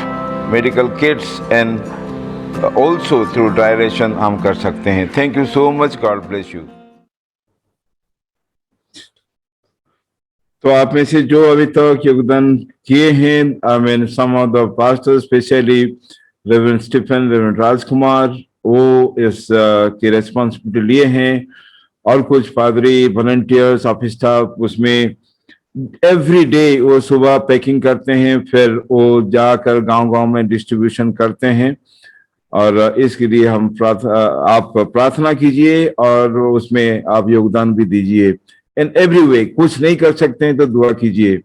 medical kits and also through dry ration हम कर सकते हैं। Thank you so much, God bless you. तो आप में से जो अभी तक योगदान किए हैं, I mean some of the pastors, especially reverend Stephen, reverend Rajkumar, वो इस की रेस्पॉन्सिबिलिटी लिए हैं, और कुछ पादरी, वॉलंटियर्स, ऑफिस स्टाफ, उसमें एवरी डे वो सुबह पैकिंग करते हैं, फिर वो जाकर गांव-गांव में डिस्ट्रीब्यूशन करते हैं। और इसके लिए हम आप प्रार्थना कीजिए और उसमें आप योगदान भी दीजिए इन एवरी वे। कुछ नहीं कर सकते हैं तो दुआ कीजिए।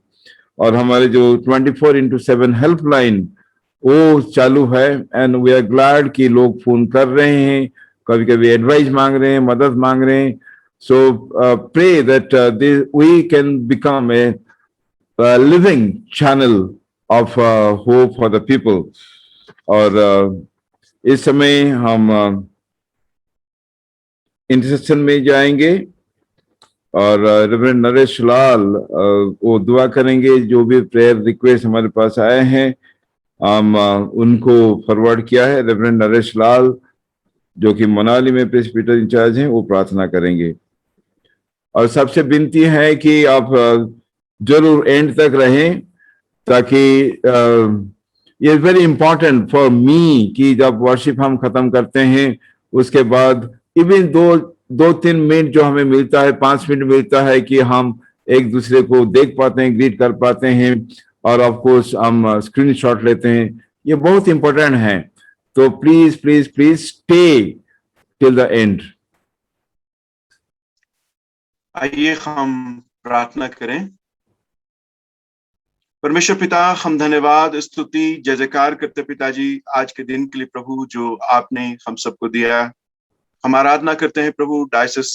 और हमारे जो 24/7 हेल्पलाइन वो चालू है, एंड वी आर ग्लैड कि लोग फोन कर रहे हैं, कभी कभी एडवाइस मांग रहे हैं, मदद मांग रहे हैं। So pray that we can become a living channel of hope for the people. और इस समय हम इंटरसेशन में जाएंगे, और रेवरेंड नरेश लाल वो दुआ करेंगे। जो भी प्रेयर रिक्वेस्ट हमारे पास आए हैं, हम उनको फॉरवर्ड किया है। रेवरेंड नरेश लाल जो कि मनाली में प्रेस्बिटर इंचार्ज हैं, वो प्रार्थना करेंगे। और सबसे विनती है कि आप जरूर एंड तक रहें, ताकि ये वेरी इंपॉर्टेंट फॉर मी कि जब वर्शिप हम खत्म करते हैं उसके बाद इवन 2-3 मिनट जो हमें मिलता है, 5 मिनट मिलता है, कि हम एक दूसरे को देख पाते हैं, ग्रीट कर पाते हैं, और ऑफ कोर्स हम स्क्रीनशॉट लेते हैं। ये बहुत इंपॉर्टेंट है। तो please please please stay till the end. आइए हम प्रार्थना करें। परमेश्वर पिता, हम धन्यवाद, स्तुति, जय जयकार करते पिताजी आज के दिन के लिए प्रभु जो आपने हम सबको दिया। हम आराधना करते हैं प्रभु डायसिस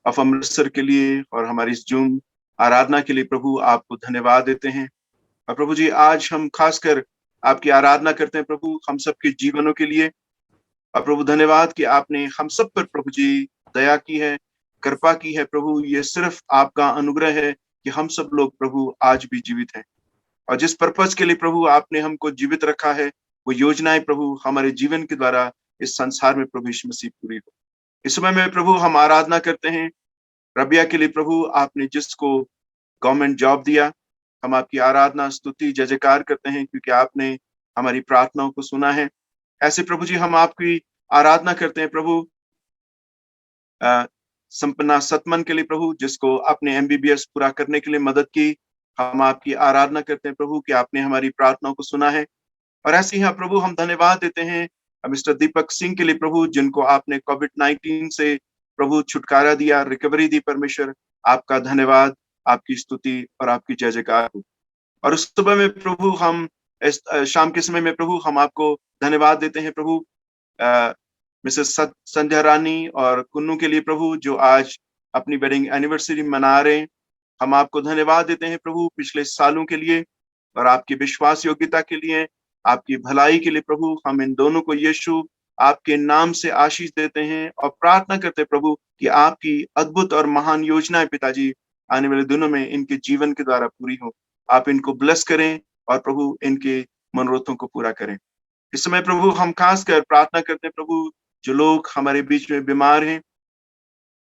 ऑफ अमृतसर के लिए और हमारी इस जूम आराधना के लिए प्रभु आपको धन्यवाद देते हैं। और प्रभु जी आज हम खासकर आपकी आराधना करते हैं प्रभु हम सबके जीवनों के लिए। और प्रभु धन्यवाद कि आपने हम सब पर प्रभु जी दया की है, कृपा की है प्रभु। ये सिर्फ आपका अनुग्रह है कि हम सब लोग प्रभु आज भी जीवित हैं। और जिस पर्पस के लिए प्रभु आपने हमको जीवित रखा है, वो योजनाएं प्रभु हमारे जीवन के द्वारा इस संसार में प्रभु यीशु मसीह पूरी हो। इस समय में प्रभु हम आराधना करते हैं रबिया के लिए प्रभु, आपने जिसको गवर्नमेंट जॉब दिया। हम आपकी आराधना, स्तुति, जय जयकार करते हैं क्योंकि आपने हमारी प्रार्थनाओं को सुना है। ऐसे प्रभु जी हम आपकी आराधना करते हैं प्रभु संपन्ना सतमन के लिए प्रभु, जिसको अपने MBBS पूरा करने के लिए मदद की। हम आपकी आराधना करते हैं प्रभु कि आपने हमारी प्रार्थनाओं को सुना है। और ऐसे ही प्रभु हम धन्यवाद देते हैं मिस्टर दीपक सिंह के लिए प्रभु, जिनको आपने कोविड-19 से प्रभु छुटकारा दिया, रिकवरी दी। परमेश्वर आपका धन्यवाद, आपकी स्तुति और आपकी जय जयकार हो। और उस सुबह में प्रभु हम इस शाम के समय में प्रभु हम आपको धन्यवाद देते हैं प्रभु मिसेस संध्या रानी और कुन्नू के लिए प्रभु, जो आज अपनी वेडिंग एनिवर्सरी मना रहे हैं। हम आपको धन्यवाद देते हैं प्रभु पिछले सालों के लिए और आपकी विश्वास योग्यता के लिए, आपकी भलाई के लिए प्रभु। हम इन दोनों को यीशु आपके नाम से आशीष देते हैं और प्रार्थना करते हैं प्रभु कि आपकी अद्भुत और महान योजनाएं पिताजी आने वाले दिनों में इनके जीवन के द्वारा पूरी हो। आप इनको ब्लेस करें और प्रभु इनके मनोरथों को पूरा करें। इस समय प्रभु हम खास कर प्रार्थना करते हैं प्रभु जो लोग हमारे बीच में बीमार हैं,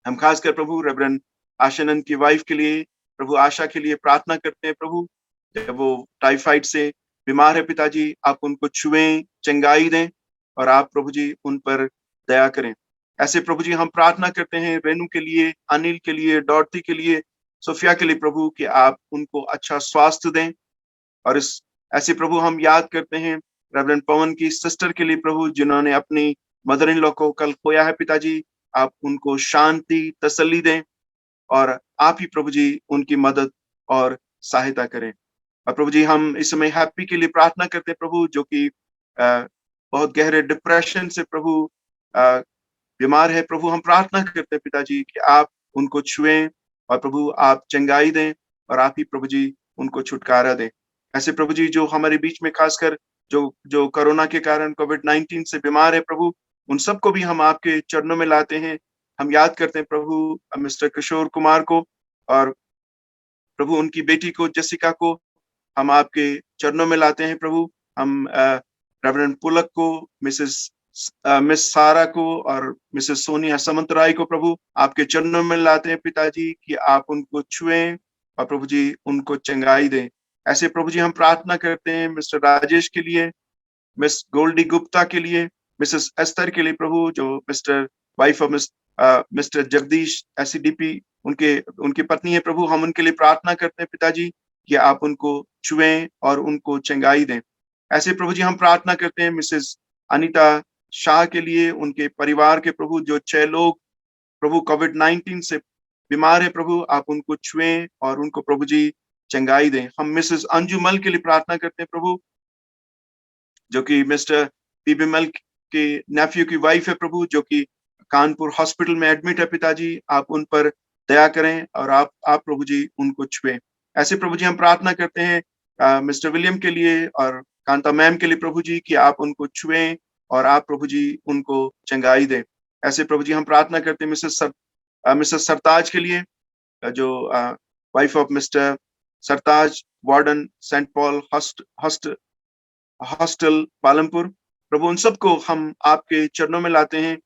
हम खासकर प्रभु रेवरेंड आशानंद की वाइफ के लिए, प्रभु आशा के लिए प्रार्थना करते हैं प्रभु। जब वो टाइफाइड से बीमार है पिताजी, आप उनको छुएं, चंगाई दें और आप प्रभु जी उन पर दया करें। ऐसे प्रभु जी हम प्रार्थना करते हैं रेनू के लिए, अनिल के लिए, डॉर्टी के लिए, सोफिया के लिए प्रभु कि आप उनको अच्छा स्वास्थ्य दें। और इस ऐसे प्रभु हम याद करते हैं रेवरेंड पवन की सिस्टर के लिए प्रभु, जिन्होंने अपनी मदर इन लॉ को कल खोया है पिताजी, आप उनको शांति, तसल्ली दें और आप ही प्रभु जी उनकी मदद और सहायता करें। और प्रभु जी हम इस समय हैप्पी के लिए प्रार्थना करते हैं प्रभु, जो कि बहुत गहरे डिप्रेशन से प्रभु बीमार है प्रभु। हम प्रार्थना करते हैं पिताजी कि आप उनको छुएं और प्रभु आप चंगाई दें और आप ही प्रभु जी उनको छुटकारा दें। ऐसे प्रभु जी जो हमारे बीच में खासकर जो कोरोना के कारण कोविड-19 से बीमार है प्रभु, उन सबको भी हम आपके चरणों में लाते हैं। हम याद करते हैं प्रभु मिस्टर किशोर कुमार को और प्रभु उनकी बेटी को, जेसिका को हम आपके चरणों में लाते हैं प्रभु। हम रेवरेंड पुलक को, मिस सारा को और मिसेस सोनिया समंतराय को प्रभु आपके चरणों में लाते हैं पिताजी कि आप उनको छुएं और प्रभु जी उनको चंगाई दें। ऐसे प्रभु जी हम प्रार्थना करते हैं मिस्टर राजेश के लिए, मिस गोल्डी गुप्ता के लिए, मिसेस एस्तर के लिए प्रभु, जो mister wife of mister Jagdish SCDP उनकी पत्नी है प्रभु। हम उनके लिए प्रार्थना करते हैं पिताजी कि आप उनको छुएं और उनको चंगाई दें। ऐसे प्रभु जी हम प्रार्थना करते हैं मिसेस अनीता शाह के लिए, उनके परिवार के प्रभु, जो 6 लोग प्रभु कोविड-19 से बीमार है प्रभु, आप उनको छुएं और उनको प्रभु जी चंगाई दें। हम मिसेस अंजुमल के लिए प्रार्थना करते हैं प्रभु, जो कि मिस्टर पीबी मल के नेफ्यू की वाइफ है प्रभु, जो कि कानपुर हॉस्पिटल में एडमिट है पिताजी, आप उन पर दया करें और आप प्रभु जी उनको छुएं। ऐसे प्रभु जी हम प्रार्थना करते हैं मिस्टर विलियम के लिए और कांता मैम के लिए प्रभु जी कि आप उनको छुएं और आप प्रभु जी उनको चंगाई दें। ऐसे प्रभु जी हम प्रार्थना करते हैं मिसेस सरताज के लिए, जो wife of Mr Sartaj, warden Saint Paul hostel Palampur प्रभु, उन सबको हम आपके चरणों में लाते हैं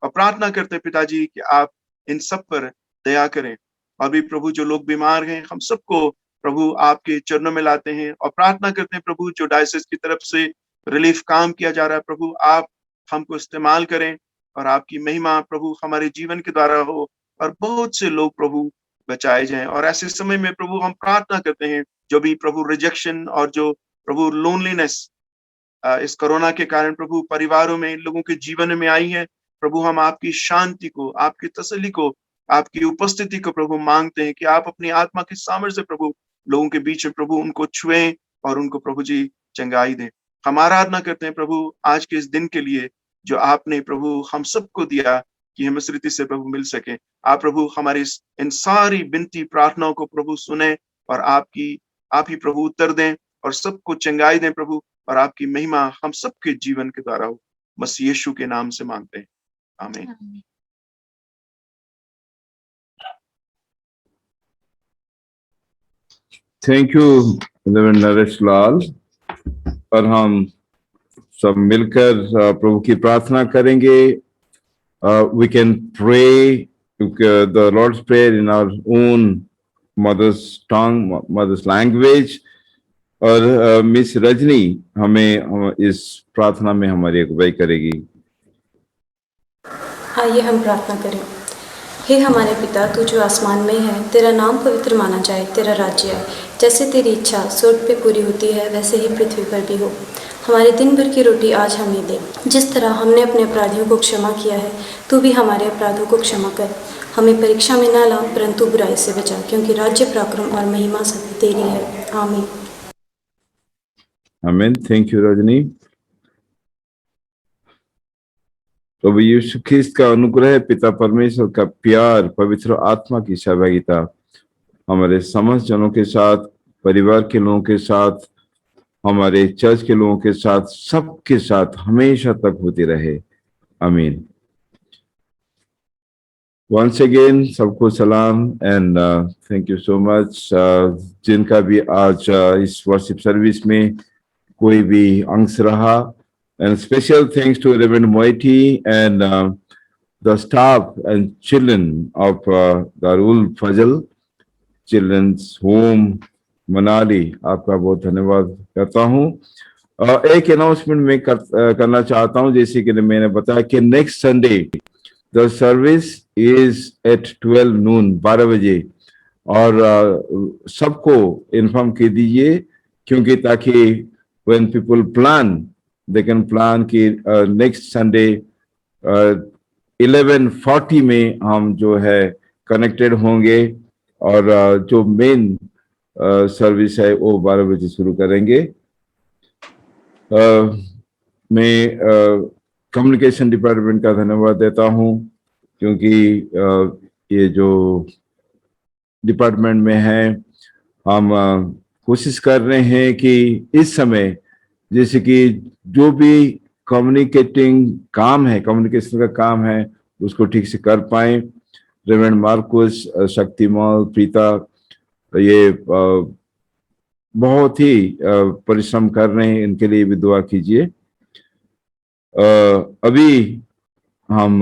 और प्रार्थना करते हैं पिताजी कि आप इन सब पर दया करें। और भी प्रभु जो लोग बीमार हैं, हम सबको प्रभु आपके चरणों में लाते हैं और प्रार्थना करते हैं प्रभु, जो डायसिस की तरफ से रिलीफ काम किया जा रहा है प्रभु, आप हमको इस्तेमाल करें और आपकी महिमा प्रभु हमारे जीवन के द्वारा हो और बहुत से लोग प्रभु बचाए जाएं। और ऐसे समय में प्रभु हम प्रार्थना करते हैं, जो भी प्रभु रिजेक्शन और जो प्रभु लोनलीनेस इस कोरोना के कारण प्रभु परिवारों में, लोगों के जीवन में आई है प्रभु, हम आपकी शांति को, आपकी तसल्ली को, आपकी उपस्थिति को प्रभु मांगते हैं कि आप अपनी आत्मा के सामर्थ्य से प्रभु लोगों के बीच में प्रभु उनको छुएं और उनको प्रभु जी चंगाई दें। हम आराधना करते हैं प्रभु आज के इस दिन के लिए, जो आपने प्रभु हम सबको दिया कि हम इस रीति से प्रभु मिल सके। आप प्रभु हमारी इन सारी विनती प्रार्थनाओं को प्रभु सुने और आप ही प्रभु उत्तर दें और सबको चंगाई दें प्रभु, और आपकी महिमा हम सबके जीवन के द्वारा हो। मसीह यीशु के नाम से मांगते हैं, आमीन। थैंक यू रेवरेंड नरेश लाल। और हम सब मिलकर प्रभु की प्रार्थना करेंगे। We can pray the Lord's Prayer in our own mother's tongue, mother's language. और मिस रजनी हमें इस प्रार्थना में हमारी अगुवाई करेगी। आइए हम प्रार्थना करें। हे हमारे पिता, तू जो आसमान में है, तेरा नाम पवित्र माना जाए, तेरा राज्य आए, जैसे तेरी इच्छा स्वर्ग पे पूरी होती है वैसे ही पृथ्वी पर भी हो। हमारे दिन भर की रोटी आज हमें दे, जिस तरह हमने अपने अपराधियों को क्षमा किया है, तू भी हमारे अपराधों को क्षमा कर। हमें परीक्षा में न ला, परंतु बुराई से बचा, क्योंकि राज्य, पराक्रम और महिमा सब तेरी है, आमीन। आमीन। Thank you Rajni. प्रभु यीशु ख्रिस्त का अनुग्रह, पिता परमेश्वर का प्यार, पवित्र आत्मा की सहभागिता हमारे समस्त जनों के साथ, परिवार के लोगों के साथ, हमारे चर्च के लोगों के साथ, सबके साथ हमेशा तक होती रहे, आमीन। वंस अगेन सबको सलाम and thank you so much. जिनका भी आज इस वर्शिप सर्विस में कोई भी अंश रहा, and special thanks to Reverend Moiti and the staff and children of Darul Fazl Children's Home Manali, आपका बहुत धन्यवाद करता हूँ। एक अनाउंसमेंट मैं करना चाहता हूँ, जैसे कि मैंने बताया कि next Sunday the service is at 12 noon 12 बजे, और सबको इन्फॉर्म कर दीजिए, क्योंकि ताकि when people plan they can plan कि नेक्स्ट संडे 11:40 में हम जो है कनेक्टेड होंगे, और जो मेन सर्विस है वो 12 बजे शुरू करेंगे। मैं कम्युनिकेशन डिपार्टमेंट का धन्यवाद देता हूँ, क्योंकि ये जो डिपार्टमेंट में है, हम कोशिश कर रहे हैं कि इस समय जैसे कि जो भी कम्युनिकेटिंग काम है, कम्युनिकेशन का काम है, उसको ठीक से कर पाए। रेवेरेंड मार्कुस, शक्तिमाल, प्रीता, ये बहुत ही परिश्रम कर रहे हैं, इनके लिए भी दुआ कीजिए। अभी हम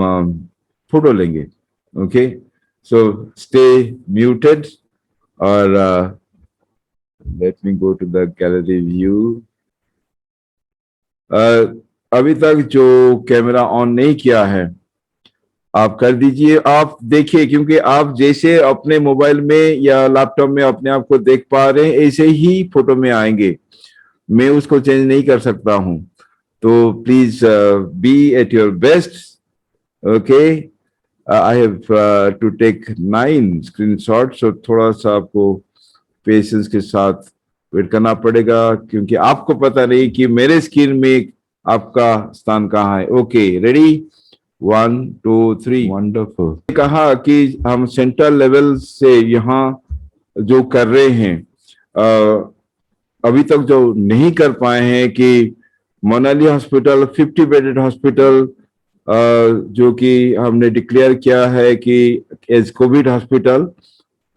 फोटो लेंगे, ओके, सो स्टे म्यूटेड, और let me go to the gallery view. अभी तक जो कैमरा ऑन नहीं किया है आप कर दीजिए। आप देखिए, क्योंकि आप जैसे अपने मोबाइल में या लैपटॉप में अपने आप को देख पा रहे हैं, ऐसे ही फोटो में आएंगे। मैं उसको चेंज नहीं कर सकता हूं, तो please be at your best, okay. I have to take 9 screenshot, so थोड़ा सा आपको पेशेंस के साथ वेट करना पड़ेगा, क्योंकि आपको पता नहीं कि मेरे स्क्रीन में आपका स्थान कहाँ है। Okay, ready, 1 2 3। वंडरफुल। कहा कि हम सेंट्रल लेवल से यहाँ जो कर रहे हैं, अभी तक जो नहीं कर पाए हैं कि मनाली हॉस्पिटल 50 बेडेड हॉस्पिटल, जो कि हमने डिक्लेयर किया है कि एज कोविड हॉस्पिटल,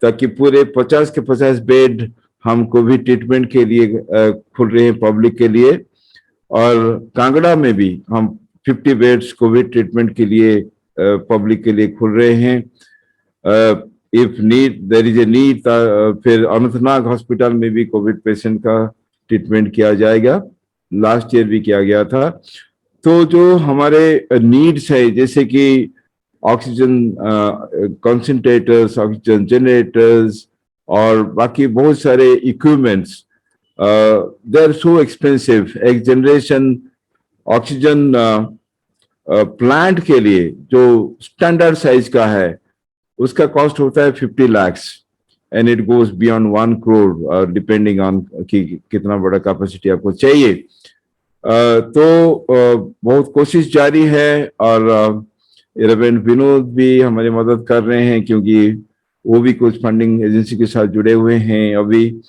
ताकि पूरे 50 के 50 बेड हम कोविड ट्रीटमेंट के लिए खुल रहे हैं पब्लिक के लिए। और कांगड़ा में भी हम 50 बेड्स कोविड ट्रीटमेंट के लिए पब्लिक के लिए खुल रहे हैं। If need, there is a need, फिर अनंतनाग हॉस्पिटल में भी कोविड पेशेंट का ट्रीटमेंट किया जाएगा, लास्ट ईयर भी किया गया था। तो जो हमारे नीड्स है, जैसे कि ऑक्सीजन कंसंट्रेटर्स, ऑक्सीजन जनरेटर्स, और बाकी बहुत सारे equipments, they are so expensive. एक जनरेशन ऑक्सीजन प्लांट के लिए जो स्टैंडर्ड साइज का है, उसका कॉस्ट होता है 50 lakhs, and it goes beyond 1 crore, depending on कि कितना बड़ा कैपेसिटी आपको चाहिए। तो बहुत कोशिश जारी है, और रेवेरेंड विनोद भी हमारी मदद कर रहे हैं, क्योंकि वो भी कुछ फंडिंग एजेंसी के साथ जुड़े हुए हैं। अभी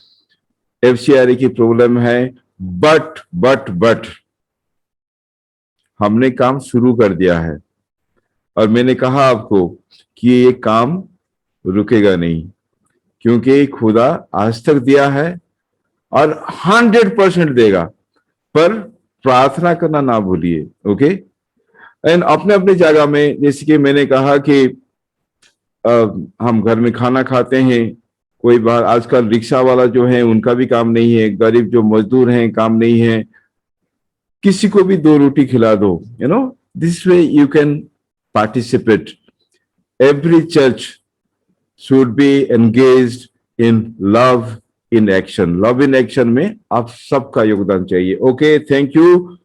FCRA की प्रॉब्लम है, बट हमने काम शुरू कर दिया है, और मैंने कहा आपको कि ये काम रुकेगा नहीं, क्योंकि खुदा आज तक दिया है और 100% देगा। पर प्रार्थना करना ना भूलिए, ओके। एंड अपने अपने जगह में, जैसे कि मैंने कहा कि हम घर में खाना खाते हैं, कोई बार आजकल रिक्शा वाला जो है उनका भी काम नहीं है, गरीब जो मजदूर हैं काम नहीं है, किसी को भी 2 रोटी खिला दो, you know, this way you can participate. Every church should be engaged in love in action. Love in action में आप सबका योगदान चाहिए, okay. Thank you.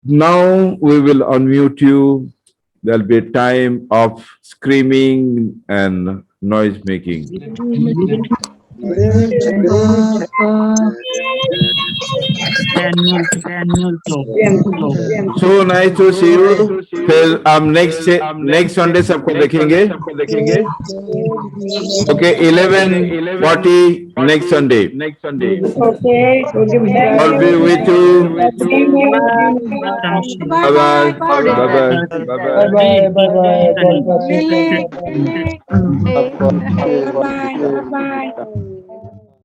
Now we will unmute you. There'll be a time of screaming and noise making. So nice to see you. फिर हम next Sunday सबको देखेंगे। Okay, 11:40 next Sunday. Okay. I'll be with you. Bye bye. Bye bye.